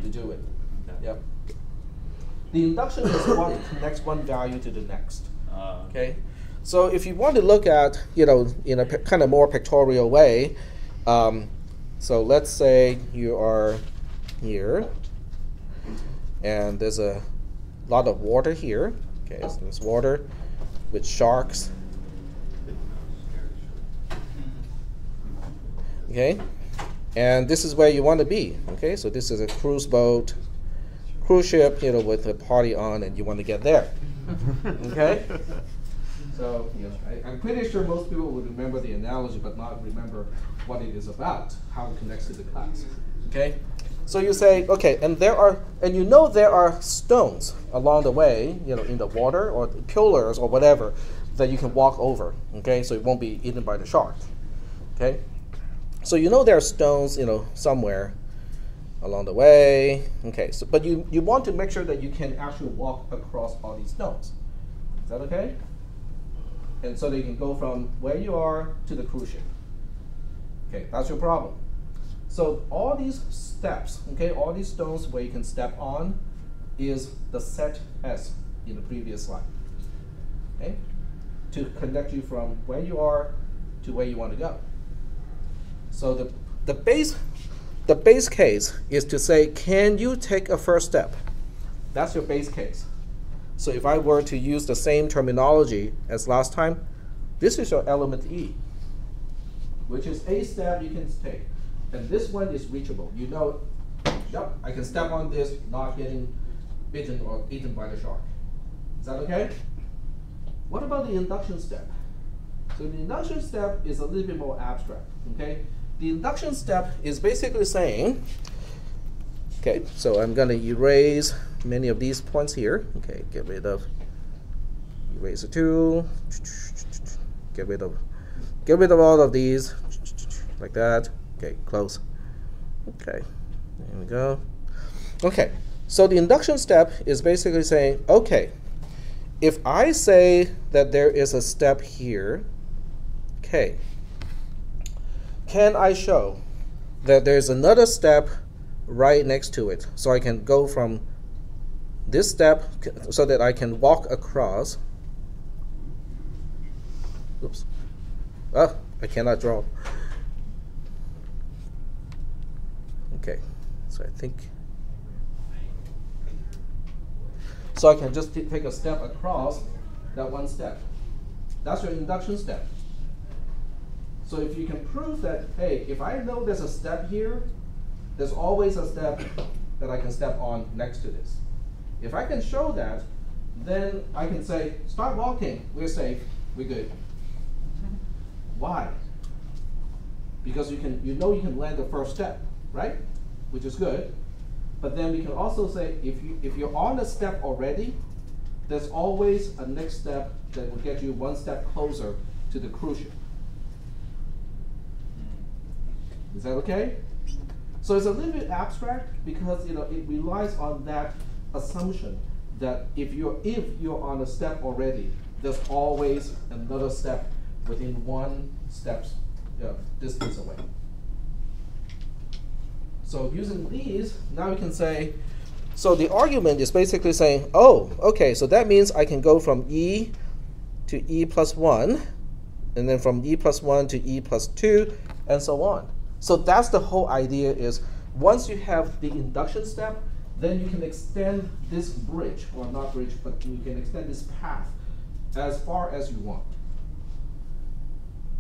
to do it. Okay. Yep. The induction is what connects one value to the next. Okay, so if you want to look at in a kind of more pictorial way, so let's say you are here, and there's a lot of water here. Okay, so there's water with sharks. Okay, and this is where you want to be. Okay, so this is a cruise boat, cruise ship, with a party on, and you want to get there. Okay, so I'm pretty sure most people would remember the analogy, but not remember what it is about, how it connects to the class. Okay, so you say, okay, and there are stones along the way, in the water or pillars or whatever that you can walk over. Okay, so it won't be eaten by the shark. Okay, so there are stones, somewhere along the way. Okay, so but you want to make sure that you can actually walk across all these stones. Is that okay? And so that you can go from where you are to the cruise ship. Okay, that's your problem. So all these steps, okay, all these stones where you can step on is the set S in the previous slide. Okay? To connect you from where you are to where you want to go. So the base case is to say, can you take a first step? That's your base case. So if I were to use the same terminology as last time, this is your element E, which is a step you can take. And this one is reachable. Yep, I can step on this, not getting bitten or eaten by the shark. Is that okay? What about the induction step? So the induction step is a little bit more abstract, okay? The induction step is basically saying, okay, so I'm gonna erase many of these points here. Okay, get rid of eraser tool, get rid of all of these, like that. Okay, close. Okay, there we go. Okay, so the induction step is basically saying, okay, if I say that there is a step here, okay, can I show that there's another step right next to it? So I can go from this step so that I can walk across. Oops. Oh, I cannot draw. Okay, so I think. So I can just take a step across that one step. That's your induction step. So if you can prove that, hey, if I know there's a step here, there's always a step that I can step on next to this. If I can show that, then I can say, start walking, we're safe, we're good. Why? Because you know you can land the first step, right? Which is good. But then we can also say, if you're on a step already, there's always a next step that will get you one step closer to the cruise ship. Is that okay? So it's a little bit abstract because it relies on that assumption that if you're on a step already, there's always another step within one step's distance away. So using these, now we can say, so the argument is basically saying, oh, okay, so that means I can go from E to E plus 1, and then from E plus 1 to E plus 2, and so on. So that's the whole idea is, once you have the induction step, then you can extend this bridge, or not bridge, but you can extend this path as far as you want.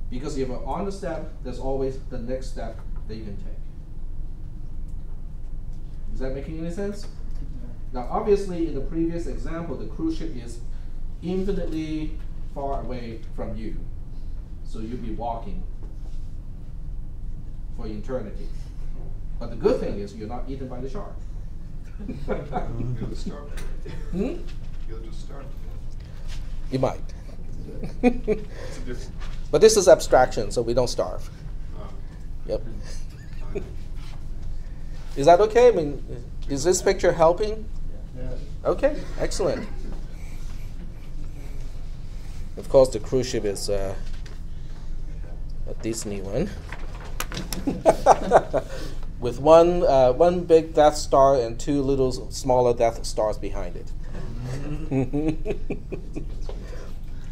Because if you're on the step, there's always the next step that you can take. Is that making any sense? Now, obviously, in the previous example, the cruise ship is infinitely far away from you. So you'll be walking for eternity. But the good thing is you're not eaten by the shark. You'll just starve. Hmm? You'll just starve. You might. It's a different. But this is abstraction, so we don't starve. Yep. Is that okay? I mean, is this picture helping? Yeah. Okay, excellent. Of course, the cruise ship is a Disney one. With one big Death Star and two little smaller Death Stars behind it.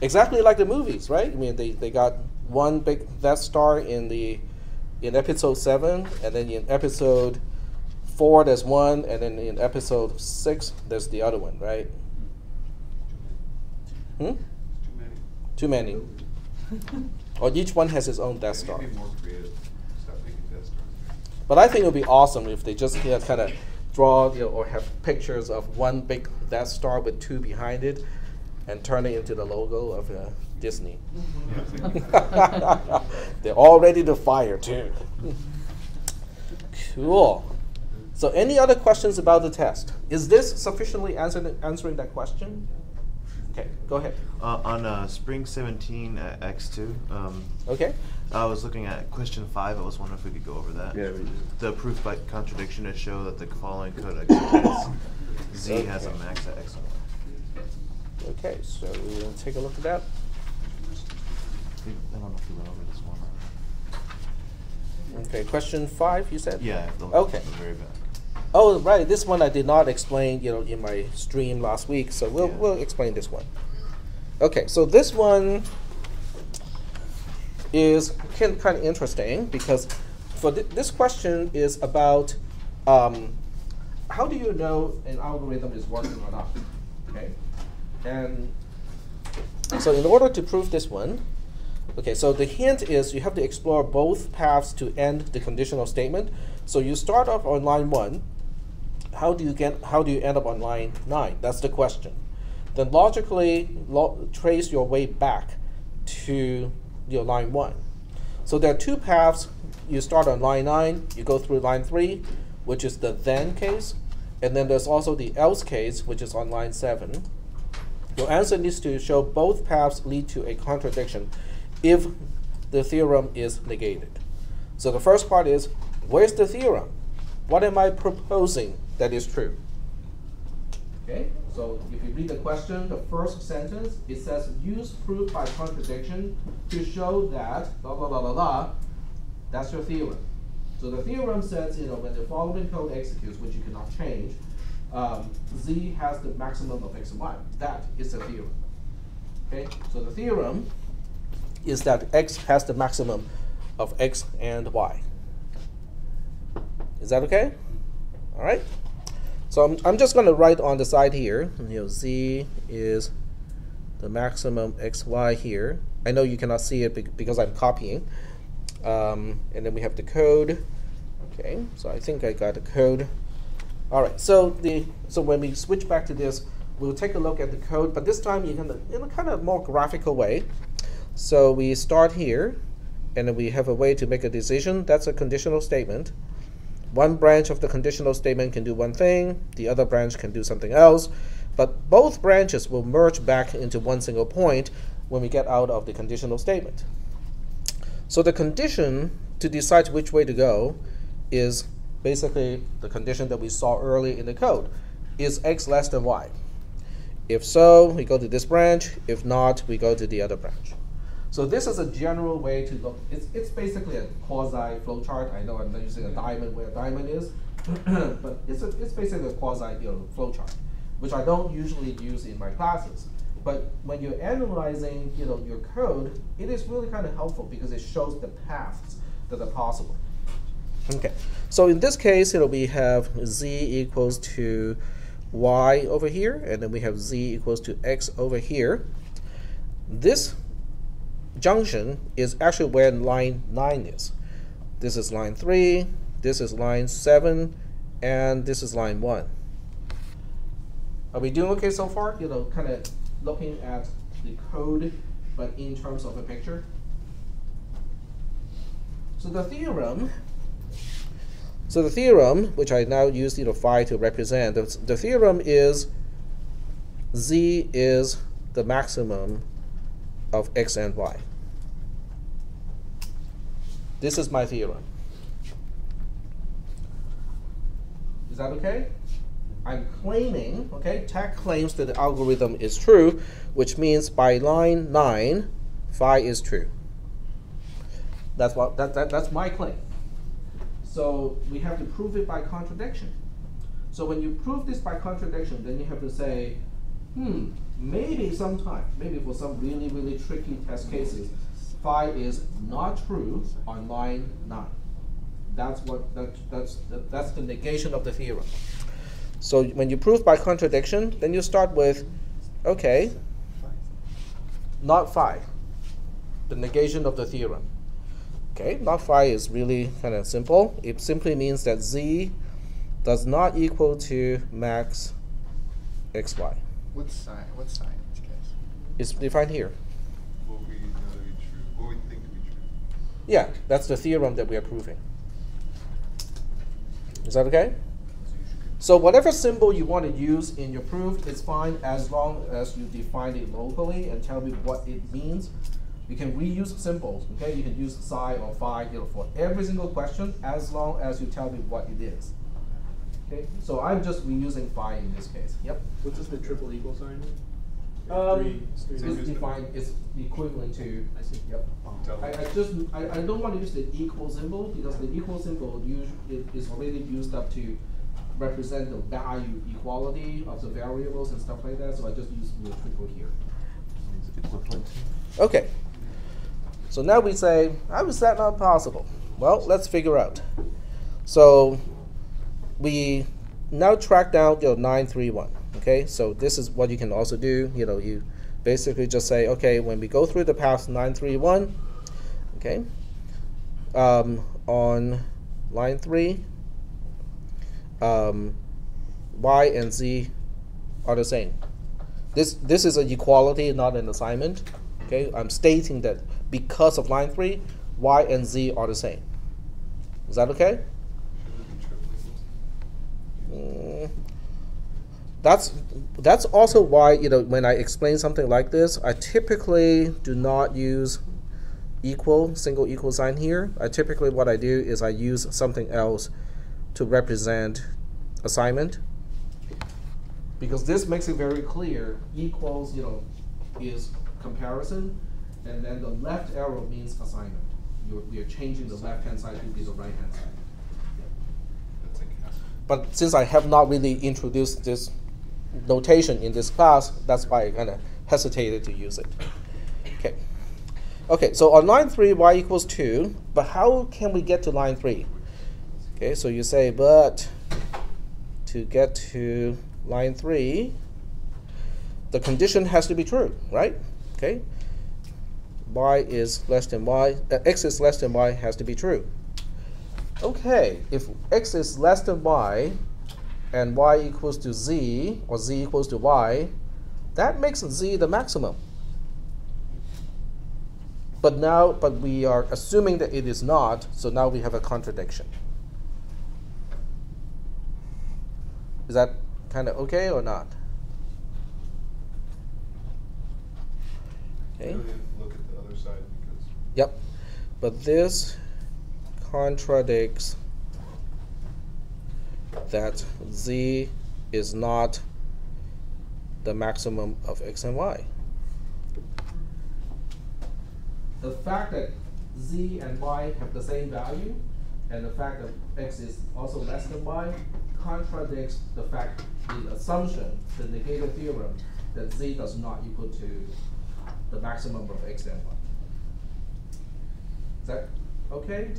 Exactly like the movies, right? I mean, they got one big Death Star in episode 7, and then in episode 4 there's one, and then in episode 6 there's the other one, right? Too many. Or each one has its own Death Star. Be more creative. Stop making Death Stars. But I think it would be awesome if they just kind of draw or have pictures of one big Death Star with two behind it, and turn it into the logo of Disney. They're all ready to fire too. Cool. So any other questions about the test? Is this sufficiently answering that question? Okay, go ahead. On Spring 17 X2, Okay. I was looking at question 5. I was wondering if we could go over that. Yeah, we do. The proof by contradiction to show that the following code exhibits Z has a max at X1. Okay, so we're going to take a look at that. I don't know if we went over this one. Okay, question 5, you said? Yeah, Okay. the very back. Oh, right. This one I did not explain, in my stream last week, so we'll explain this one. Okay, so this one is kind of interesting because for this question is about how do you know an algorithm is working or not? Okay, and so in order to prove this one, okay, so the hint is you have to explore both paths to end the conditional statement. So you start off on line 1. how do you end up on line 9? That's the question. Then logically trace your way back to your line 1. So there are two paths. You start on line 9, you go through line 3, which is the then case, and then there's also the else case, which is on line 7. Your answer needs to show both paths lead to a contradiction if the theorem is negated. So the first part is, where's the theorem? What am I proposing that is true? Okay, so if you read the question, the first sentence, it says, use proof by contradiction to show that blah, blah, blah, blah, blah. That's your theorem. So the theorem says, when the following code executes, which you cannot change, z has the maximum of x and y. That is the theorem. Okay, so the theorem is that x has the maximum of x and y. Is that okay? All right. So I'm just going to write on the side here, z is the maximum xy here. I know you cannot see it because I'm copying. And then we have the code. Okay, so I think I got the code. All right, so when we switch back to this, we'll take a look at the code, but this time in a kind of more graphical way. So we start here, and then we have a way to make a decision. That's a conditional statement. One branch of the conditional statement can do one thing, the other branch can do something else, but both branches will merge back into one single point when we get out of the conditional statement. So the condition to decide which way to go is basically the condition that we saw early in the code. Is x less than y? If so, we go to this branch. If not, we go to the other branch. So this is a general way to look. It's basically a quasi flowchart. I know I'm not using a diamond where a diamond is, but it's basically a quasi flowchart, which I don't usually use in my classes. But when you're analyzing your code, it is really kind of helpful because it shows the paths that are possible. Okay, so in this case, we have z equals to y over here, and then we have z equals to x over here. This junction is actually where line 9 is. This is line 3, this is line 7, and this is line 1. Are we doing okay so far? Kind of looking at the code, but in terms of a picture. So the theorem, which I now use phi to represent, the theorem is z is the maximum of x and y. This is my theorem. Is that okay? I'm claiming, TAC claims that the algorithm is true, which means by line 9, phi is true. That's my claim. So we have to prove it by contradiction. So when you prove this by contradiction, then you have to say, maybe sometime, maybe for some really, really tricky test cases, phi is not true on line 9. That's the negation of the theorem. So when you prove by contradiction, then you start with, okay, not phi, the negation of the theorem. Okay, not phi is really kind of simple. It simply means that z does not equal to max xy. What's psi in this case? It's defined here. What we know to be true, what we think to be true. Yeah, that's the theorem that we are proving. Is that okay? So whatever symbol you want to use in your proof is fine as long as you define it locally and tell me what it means. You can reuse symbols, okay? You can use psi or phi for every single question as long as you tell me what it is. Okay, so I'm just reusing phi in this case. Yep. What does the triple equal sign mean? It's defined. It's equivalent to. I see. Yep. I don't want to use the equal symbol because the equal symbol is already used up to represent the value equality of the variables and stuff like that. So I just use the triple here. Equivalent. Okay. So now we say, how is that not possible? Well, let's figure out. So we now track down 931. Okay, so this is what you can also do. You basically just say, okay, when we go through the path 931, okay, on line 3, y and z are the same. This is an equality, not an assignment. Okay, I'm stating that because of line 3, y and z are the same. Is that okay? That's also why, when I explain something like this, I typically do not use single equal sign here. Typically what I do is I use something else to represent assignment, because this makes it very clear. Equals, is comparison, and then the left arrow means assignment. We are changing the left hand side to be the right hand side. But since I have not really introduced this notation in this class, that's why I kind of hesitated to use it. Okay, so on line 3, y equals 2, but how can we get to line 3? Okay, so you say, but to get to line 3, the condition has to be true, right? Okay, y is less than y, x is less than y has to be true. Okay, if x is less than y and y equals to z, or z equals to y, that makes z the maximum. But we are assuming that it is not, so now we have a contradiction. Is that kind of okay or not? Okay. Look at the other side because. Yep, but this contradicts that z is not the maximum of x and y. The fact that z and y have the same value, and the fact that x is also less than y, contradicts the fact, the assumption, the negated theorem, that z does not equal to the maximum of x and y. Is that okay?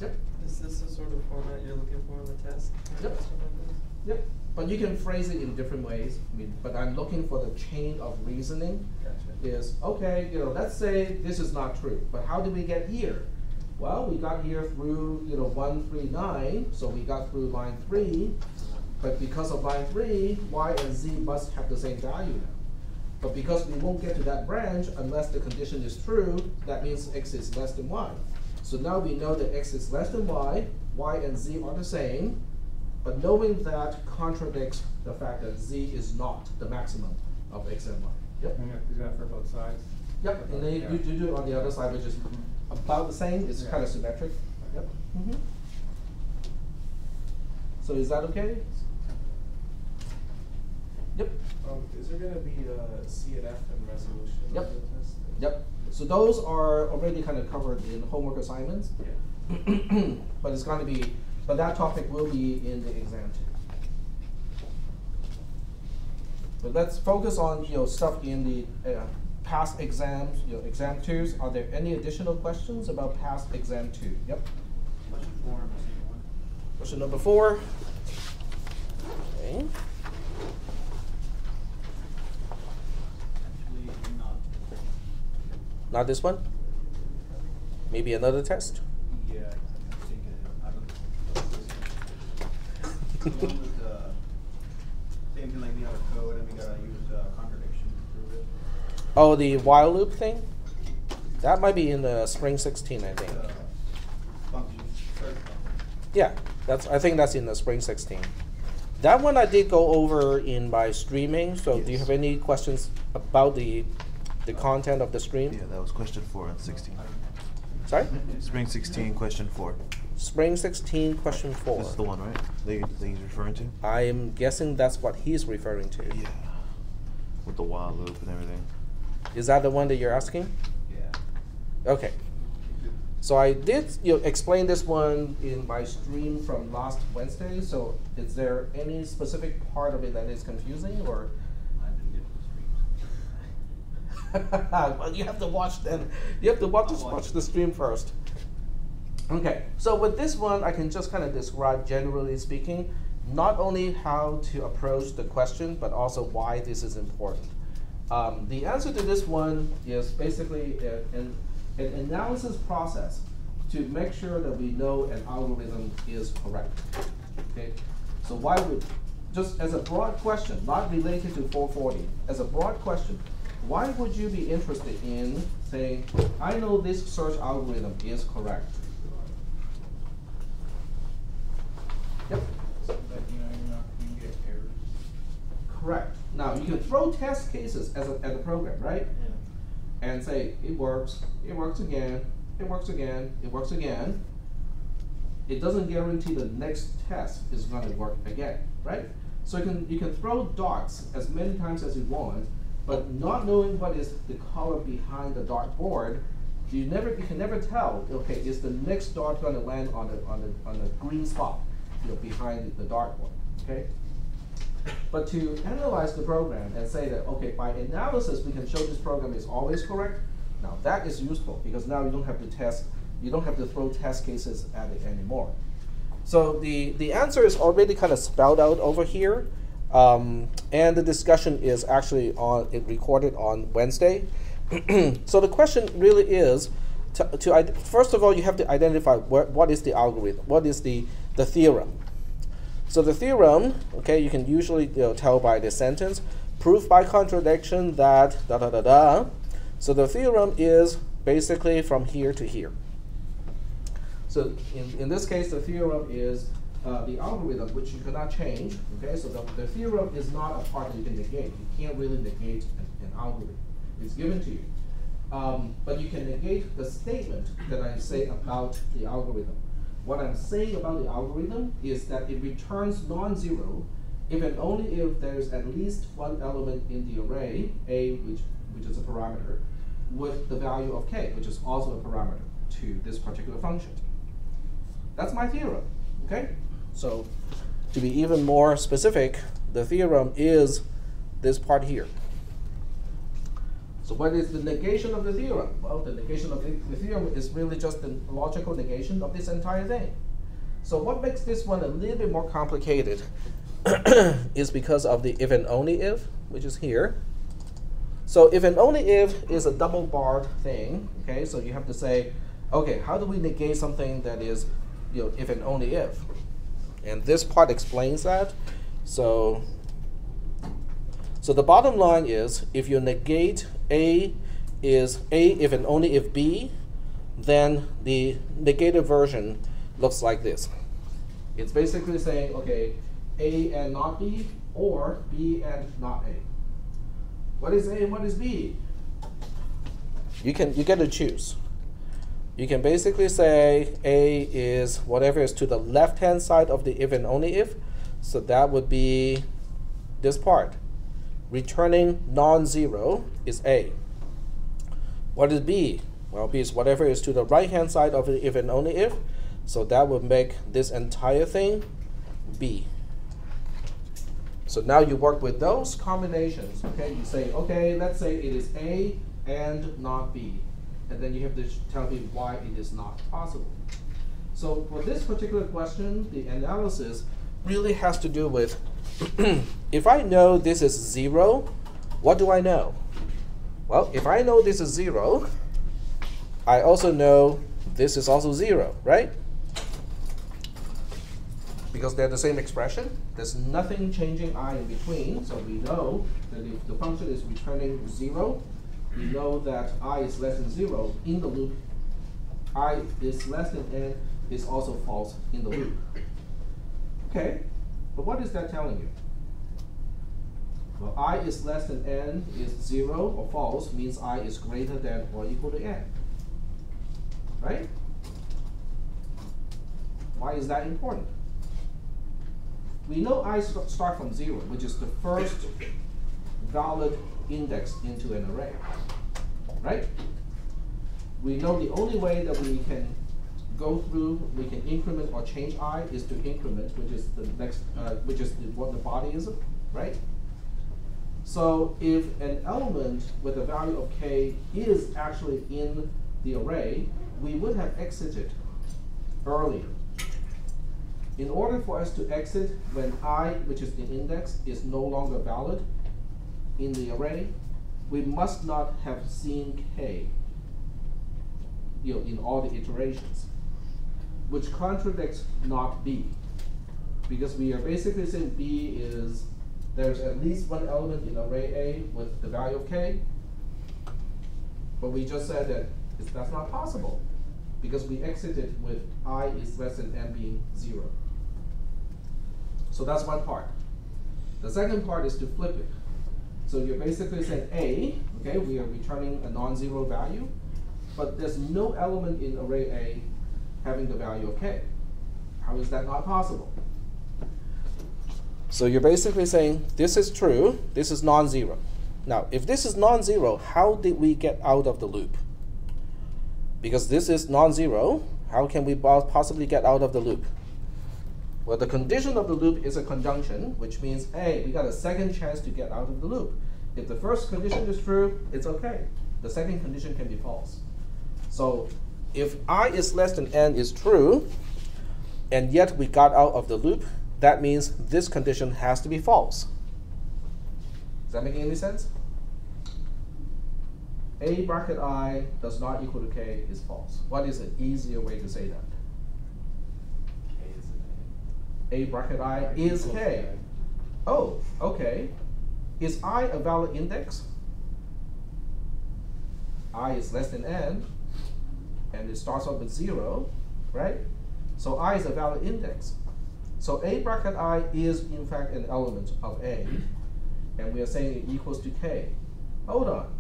Yep. Is this the sort of format you're looking for in the test? Yep. Yep. But you can phrase it in different ways. But I'm looking for the chain of reasoning. Gotcha. Is okay, let's say this is not true, but how did we get here? Well, we got here through 1, 3, 9, so we got through line 3, but because of line 3, y and z must have the same value now. But because we won't get to that branch unless the condition is true, that means x is less than y. So now we know that x is less than y and z are the same, but knowing that contradicts the fact that z is not the maximum of x and y. Yep. And you have to do that for both sides? Yep, and then you do it on the other side, which is about the same. It's kind of symmetric. Yep. So is that okay? Yep. Is there going to be a C and F and resolution Yep. of the test? Yep. So those are already kind of covered in homework assignments. Yeah. But it's going to be, but that topic will be in the exam too. But let's focus on stuff in the past exams, exam 2s. Are there any additional questions about past exam 2? Yep. Question 4 and question 1. Question number 4. Okay. Actually, not. Not this one? Maybe another test? Yeah, I'm thinking, I don't know. The one with same thing like we have a code and we gotta use contradiction to prove it. Oh, the while loop thing? That might be in the spring 16, I think. Function, search function. Yeah, I think that's in the spring 16. That one I did go over in my streaming, so do you have any questions about the content of the stream? Yeah, that was question 4 on 16. Sorry? Spring 16, question 4. Spring 16, question 4. This is the one, right? That he's referring to? I'm guessing that's what he's referring to. Yeah. With the while loop and everything. Is that the one that you're asking? Yeah. Okay. So I did explain this one in my stream from last Wednesday. So is there any specific part of it that is confusing, or? I didn't get the streams. Well, you have to watch then. You have to watch the stream first. Okay. So with this one, I can just kind of describe, generally speaking, not only how to approach the question, but also why this is important. The answer to this one is basically an analysis process to make sure that we know an algorithm is correct. Okay, so why would, just as a broad question, not related to 440, as a broad question, why would you be interested in saying, I know this search algorithm is correct? Yep. So that you know you're not going to get errors. Correct. Now you can throw test cases as a program, right? Yeah. And say it works again, it works again, it works again. It doesn't guarantee the next test is going to work again, right? So you can throw dots as many times as you want, but not knowing what is the color behind the dartboard, you can never tell. Okay, is the next dot going to land on the green spot, behind the dartboard? Okay. But to analyze the program and say that, okay, by analysis we can show this program is always correct. Now that is useful because now you don't have to throw test cases at it anymore. So the answer is already kind of spelled out over here, and the discussion is actually recorded on Wednesday. So the question really is, first of all, you have to identify what is the algorithm, what is the theorem. So the theorem, okay, you can usually tell by the sentence, proof by contradiction that da da da da. So the theorem is basically from here to here. So in this case, the theorem is the algorithm, which you cannot change. Okay, so the theorem is not a part that you can negate. You can't really negate an algorithm. It's given to you. But you can negate the statement that I say about the algorithm. What I'm saying about the algorithm is that it returns non-zero if and only if there's at least one element in the array, A, which is a parameter, with the value of k, which is also a parameter to this particular function. That's my theorem, okay? So to be even more specific, the theorem is this part here. So what is the negation of the theorem? Well, the negation of the theorem is really just the logical negation of this entire thing. So what makes this one a little bit more complicated is because of the if and only if, which is here. So if and only if is a double barred thing, okay? So you have to say, okay, how do we negate something that is, if and only if? And this part explains that. So the bottom line is, if you negate A is A if and only if B, then the negated version looks like this. It's basically saying, okay, A and not B, or B and not A. What is A and what is B? You get to choose. You can basically say A is whatever is to the left-hand side of the if and only if. So that would be this part. Returning non-zero is A. What is B? Well, B is whatever is to the right-hand side of the if and only if. So that would make this entire thing B. So now you work with those combinations. Okay, you say, okay, let's say it is A and not B. And then you have to tell me why it is not possible. So for this particular question, the analysis really has to do with, if I know this is 0, what do I know? Well, if I know this is 0, I also know this is also 0, right? Because they're the same expression. There's nothing changing I in between, so we know that if the function is returning 0, we know that I is less than 0 in the loop. I is less than n is also false in the loop. Okay, but what is that telling you? Well, I is less than n is 0 or false means I is greater than or equal to n. Right? Why is that important? We know I start from 0, which is the first valid index into an array. Right? We know the only way that we can go through, we can increment or change I is to increment, which is the next, what the body is, right? So if an element with a value of k is actually in the array, we would have exited earlier. In order for us to exit when I, which is the index, is no longer valid in the array, we must not have seen k in all the iterations. which contradicts not B. Because we are basically saying B is, there's at least one element in array A with the value of k, but we just said that that's not possible because we exited with I is less than n being 0. So that's one part. The second part is to flip it. So you're basically saying A, okay, we are returning a non-zero value, but there's no element in array A having the value of k. How is that not possible? So you're basically saying this is true, this is non-zero. Now, if this is non-zero, how did we get out of the loop? Because this is non-zero, how can we possibly get out of the loop? Well, the condition of the loop is a conjunction, which means, hey, we got a second chance to get out of the loop. If the first condition is true, it's okay. The second condition can be false. So if I is less than n is true, and yet we got out of the loop, that means this condition has to be false. Is that making any sense? A bracket I does not equal to k is false. What is an easier way to say that? A bracket I is k. Oh, okay. Is I a valid index? I is less than n, and it starts off with 0, right? So I is a valid index. So A bracket I is in fact an element of A, and we are saying it equals to k. Hold on.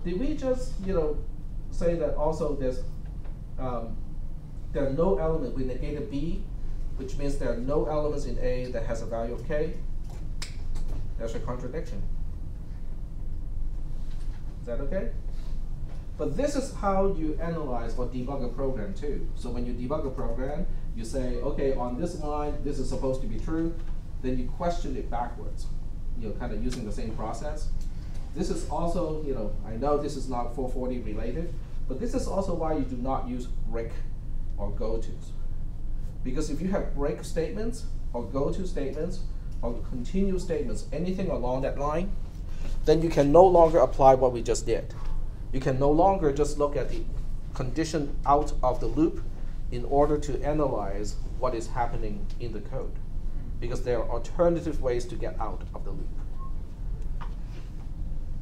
Did we just, say that also there's no element, we negated B, which means there are no elements in A that has a value of k? That's a contradiction. Is that okay? But this is how you analyze or debug a program too. So when you debug a program, you say, okay, on this line, this is supposed to be true. Then you question it backwards, kind of using the same process. This is also, I know this is not 440 related, but this is also why you do not use break or go-tos. Because if you have break statements or go-to statements or continue statements, anything along that line, then you can no longer apply what we just did. You can no longer just look at the condition out of the loop in order to analyze what is happening in the code, because there are alternative ways to get out of the loop,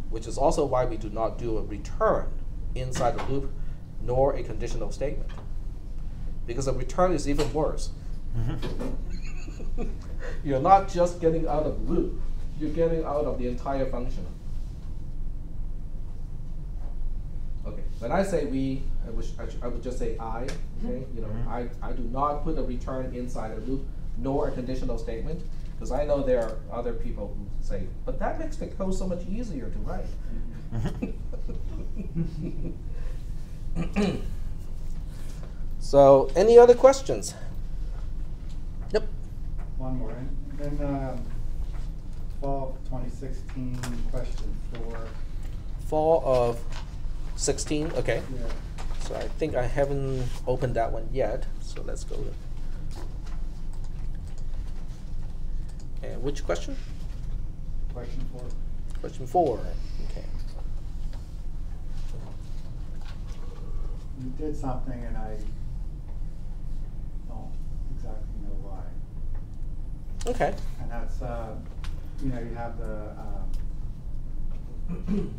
which is also why we do not do a return inside the loop, nor a conditional statement, because a return is even worse. You're not just getting out of the loop, you're getting out of the entire function. Okay, when I say we, I would just say I, okay? I do not put a return inside a loop, nor a conditional statement, because I know there are other people who say, but that makes the code so much easier to write. So, any other questions? Yep. One more. In fall of 2016, question 4. Fall of 16, okay. Yeah. So I think I haven't opened that one yet, so let's go to. And which question? Question 4. Question 4, okay. You did something and I don't exactly know why. Okay. And that's, you have the,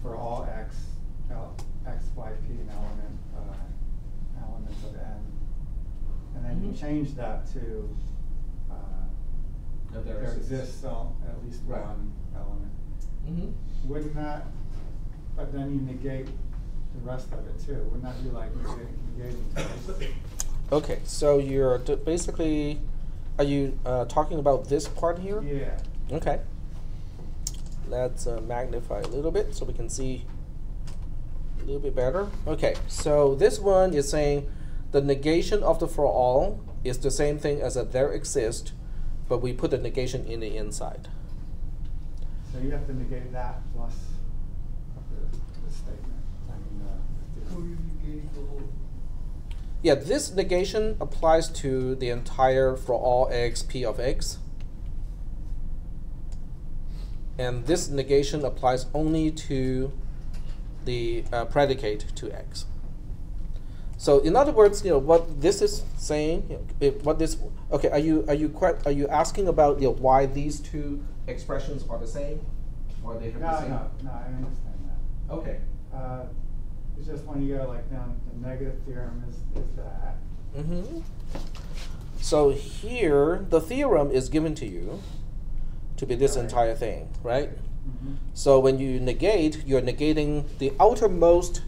for all x, x, y, p an element, elements of n. And then you change that to there exists at least one element. Wouldn't that, but then you negate the rest of it too. Wouldn't that be like negating? Okay, so you're basically, are you talking about this part here? Yeah. Okay. Let's magnify a little bit so we can see a little bit better. Okay, so this one is saying the negation of the for all is the same thing as a there exists, but we put the negation in the inside. So you have to negate that plus the statement. Yeah, this negation applies to the entire for all x p of x. And this negation applies only to the predicate to x. So in other words, what this is saying, okay, are you asking about why these two expressions are the same, or they have the same? No, I understand that. Okay. It's just when you go like down, the negative theorem is that. Mm-hmm. So here, the theorem is given to you to be this entire thing, right? Mm-hmm. So when you negate, you're negating the outermost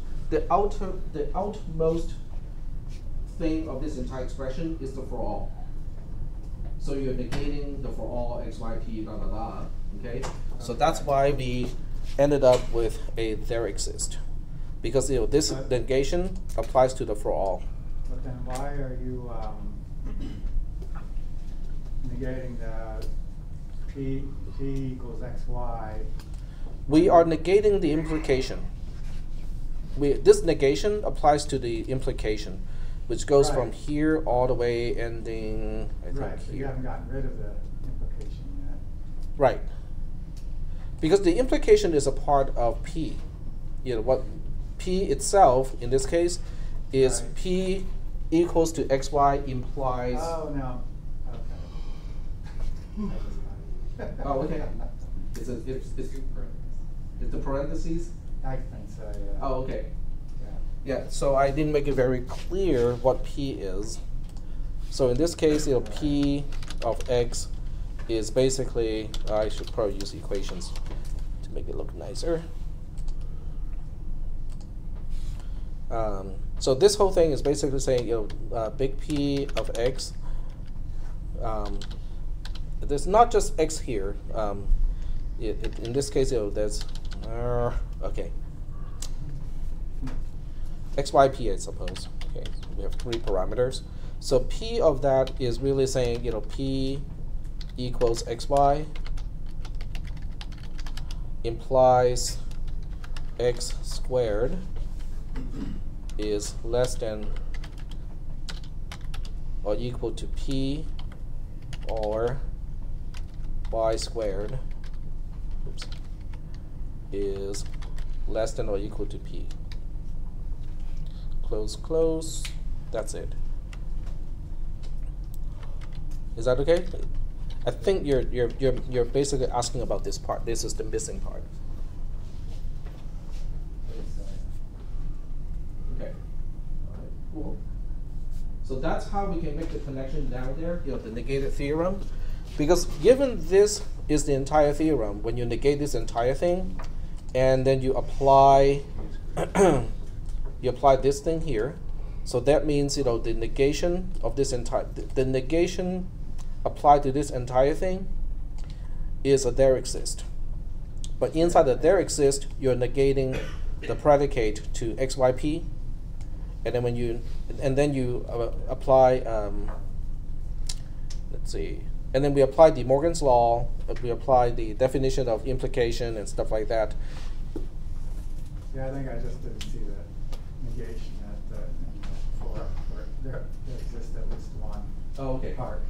thing of this entire expression is the for all. So you're negating the for all x, y, p, blah, blah, blah, okay? So that's why we ended up with a there exist. Because this negation applies to the for all. But then why are you negating the p equals xy? We are negating the implication. This negation applies to the implication, which goes from here all the way ending, I think, right, so you haven't gotten rid of the implication yet. Right. Because the implication is a part of P. What P itself, in this case, is P equals to XY implies... Oh, no. Okay. Oh, okay. It's the parentheses? I think so, yeah. Oh, okay. Yeah, so I didn't make it very clear what P is. So in this case, P of X is basically, I should probably use equations to make it look nicer. So this whole thing is basically saying, big P of X. There's not just X here. In this case, there's, okay. XYP, I suppose. Okay, so we have 3 parameters. So P of that is really saying, P equals XY implies X squared is less than or equal to P or Y squared is less than or equal to P. Close, that's it. Is that okay? I think you're basically asking about this part. This is the missing part. Okay. All right, cool. So that's how we can make the connection down there, the negated theorem. Because given this is the entire theorem, when you negate this entire thing, and then you apply this thing here, so that means the negation of this entire the negation applied to this entire thing is a there exist. But inside the there exist, you're negating the predicate to XYP, and then you apply let's see, and then we apply De Morgan's law. We apply the definition of implication and stuff like that. Yeah, I think I just didn't see the negation at the for there exists at least one part.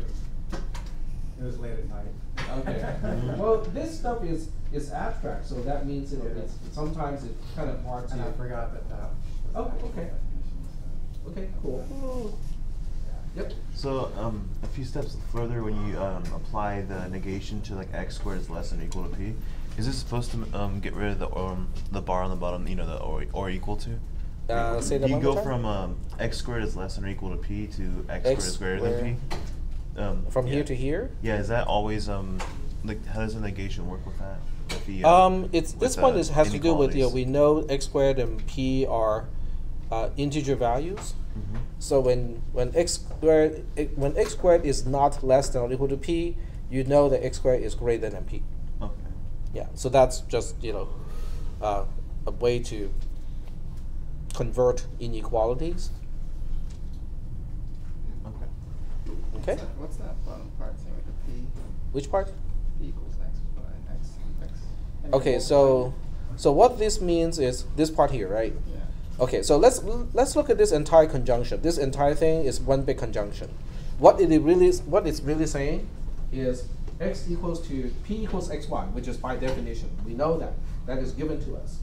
It was late at night. Okay. Well, this stuff is abstract, so that means it's sometimes it's kind of hard to. And I forgot that. Oh, okay. Okay, cool. Yep. So a few steps further, when you apply the negation to like x squared is less than or equal to p, is this supposed to get rid of the bar on the bottom, the or equal to? Say that you one go more time? from x squared is less than or equal to p to x squared is greater than p. From here to here? Yeah, is that always like how does the negation work with that? With the, this one has to do with we know x squared and p are integer values. Mm-hmm. So when x squared is not less than or equal to p, you know that x squared is greater than p. Okay. Yeah. So that's just a way to convert inequalities. Okay. Okay. What's that bottom part saying with the p? Which part? P equals x by x. Okay. So what this means is this part here, right? Yeah. Okay, so let's look at this entire conjunction. This entire thing is one big conjunction. What it's really saying is x equals to p equals xy, which is by definition. We know that is given to us.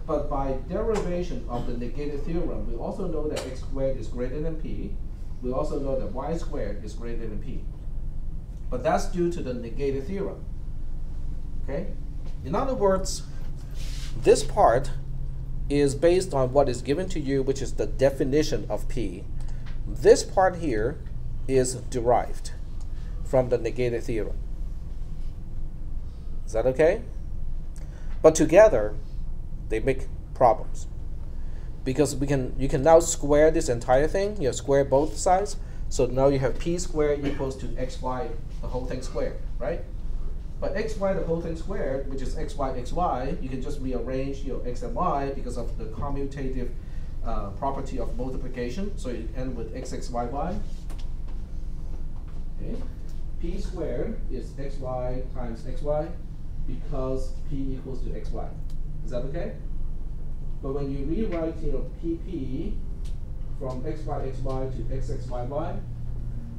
But by derivation of the negated theorem, we also know that x squared is greater than p. We also know that y squared is greater than p. But that's due to the negated theorem. Okay? In other words, this part is based on what is given to you, which is the definition of p. This part here is derived from the negated theorem. Is that okay? But together, they make problems. Because you can now square this entire thing, square both sides. So now you have p squared equals to xy, the whole thing squared, right? But xy, the whole thing squared, which is xy, you can just rearrange x and y because of the commutative property of multiplication. So you end with xy. Okay. P squared is xy times xy because p equals to xy. Is that okay? But when you rewrite pp from xy to xxy,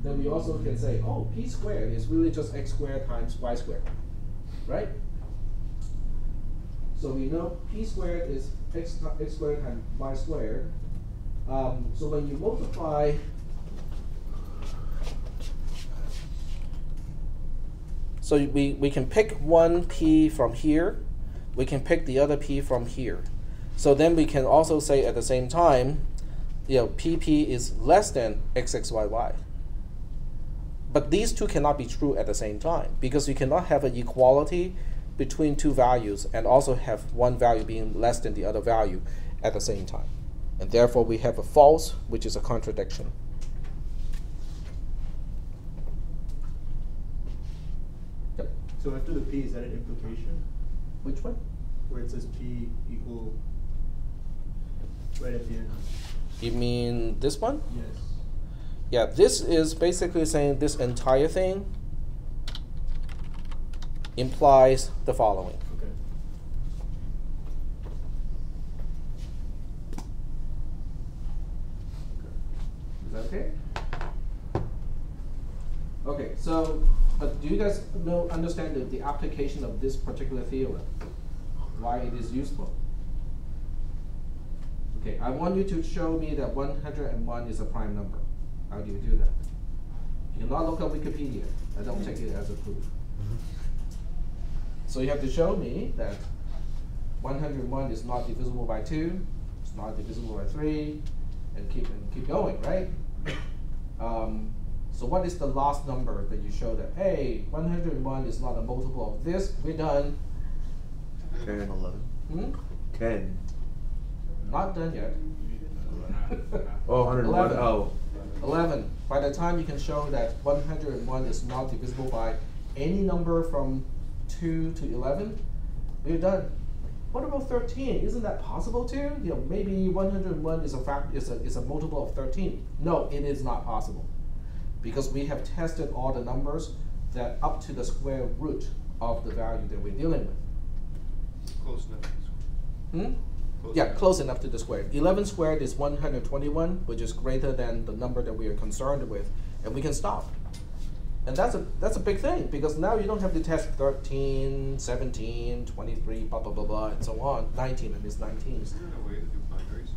then we also can say, oh, p squared is really just x squared times y squared, right? So we know p squared is x squared times y squared. So when you multiply so we can pick one p from here, we can pick the other p from here. So then we can also say at the same time, pp is less than xxyy. But these two cannot be true at the same time because you cannot have an equality between two values and also have one value being less than the other value at the same time. And therefore we have a false, which is a contradiction. Yep. So after the p, is that an implication? Which one? Where it says p equal right at the end. You mean this one? Yes. Yeah, this is basically saying this entire thing implies the following. Okay. Is that okay? Okay, so, but do you guys understand the application of this particular theorem? Why it is useful? Okay, I want you to show me that 101 is a prime number. How do you do that? You cannot look at Wikipedia. I don't take it as a proof. So you have to show me that 101 is not divisible by 2, it's not divisible by 3, and keep going, right? So what is the last number that you show that, hey, 101 is not a multiple of this, we're done. 10, 11. 10. Not done yet. Oh, 101. 11. Oh. 11. By the time you can show that 101 is not divisible by any number from 2 to 11, we're done. What about 13? Isn't that possible too? Maybe 101 is a multiple of 13. No, it is not possible, because we have tested all the numbers that up to the square root of the value that we're dealing with. Close enough. Yeah, close enough to the square. 11 squared is 121, which is greater than the number that we are concerned with, and we can stop. And that's a big thing, because now you don't have to test 13, 17, 23, blah, blah, blah, blah, and so on. 19, and it's 19. Isn't there a way to do binary search?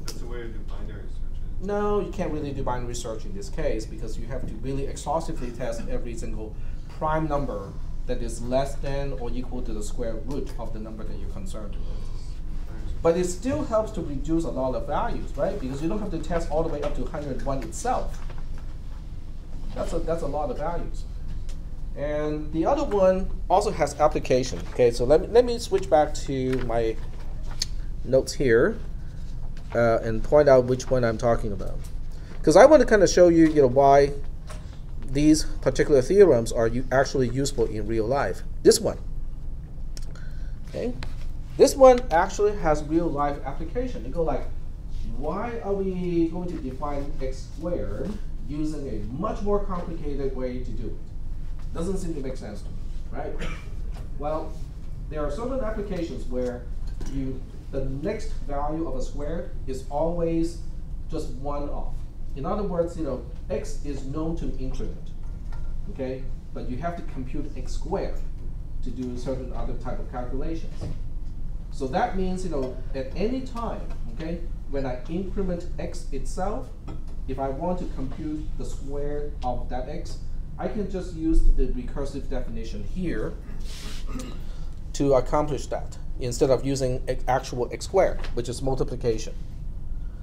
That's a way to do binary search. No, you can't really do binary search in this case, because you have to really exhaustively test every single prime number that is less than or equal to the square root of the number that you're concerned with. But it still helps to reduce a lot of values, right? Because you don't have to test all the way up to 101 itself. That's a lot of values. And the other one also has application. Okay, so let me switch back to my notes here and point out which one I'm talking about. Because I want to kind of show you, why these particular theorems are actually useful in real life. This one. Okay. This one actually has real life application. You go like, why are we going to define x squared using a much more complicated way to do it? Doesn't seem to make sense to me, right? Well, there are certain applications where the next value of a square is always just 1 off. In other words, x is known to increment, okay? But you have to compute x squared to do certain other type of calculations. So that means, at any time, okay, when I increment x itself, if I want to compute the square of that x, I can just use the recursive definition here to accomplish that, instead of using actual x squared, which is multiplication.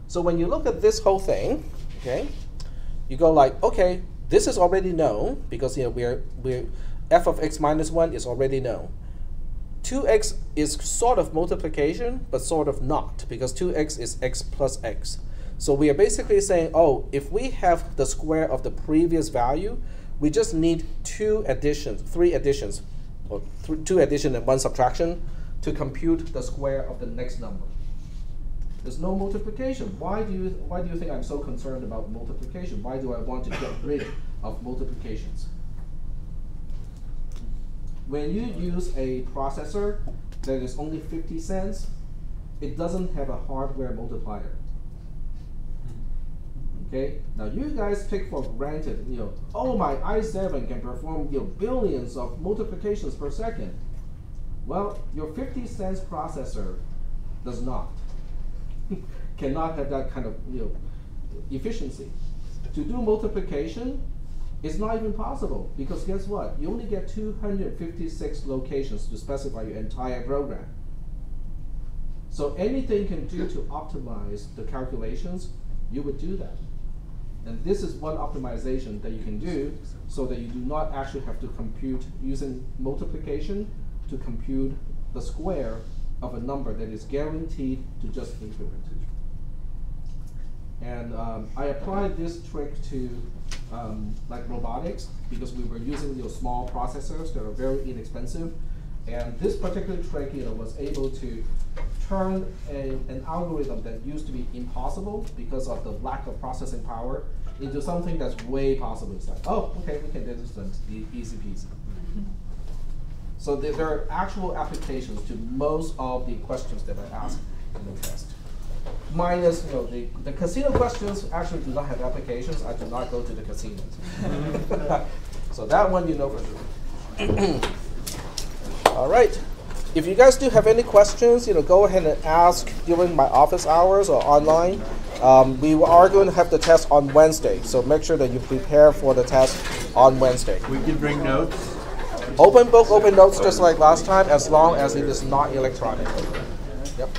So when you look at this whole thing, okay, you go like, okay, this is already known because we're f of x minus 1 is already known. 2x is sort of multiplication, but sort of not, because 2x is x plus x. So we are basically saying, oh, if we have the square of the previous value, we just need 3 additions, or 2 addition and 1 subtraction to compute the square of the next number. There's no multiplication. Why do you think I'm so concerned about multiplication? Why do I want to get rid of multiplications? When you use a processor that is only 50 cents, it doesn't have a hardware multiplier. Okay? Now you guys take for granted, oh, my i7 can perform billions of multiplications per second. Well, your 50 cents processor does not. Cannot have that kind of efficiency. To do multiplication, it's not even possible, because guess what? You only get 256 locations to specify your entire program. So anything you can do to optimize the calculations, you would do that. And this is one optimization that you can do so that you do not actually have to compute using multiplication to compute the square of a number that is guaranteed to just increment. And I applied this trick to like robotics, because we were using small processors that are very inexpensive. And this particular trick was able to turn an algorithm that used to be impossible because of the lack of processing power into something that's way possible. It's like, oh, okay, we can do this, easy peasy. So there are actual applications to most of the questions that I ask in the test. Minus, the casino questions actually do not have applications. I do not go to the casinos. So that one you know for sure. All right. If you guys do have any questions, go ahead and ask during my office hours or online. We are going to have the test on Wednesday, so make sure that you prepare for the test on Wednesday. We can bring notes. Open book, open notes, just like last time, as long as it is not electronic. Yep.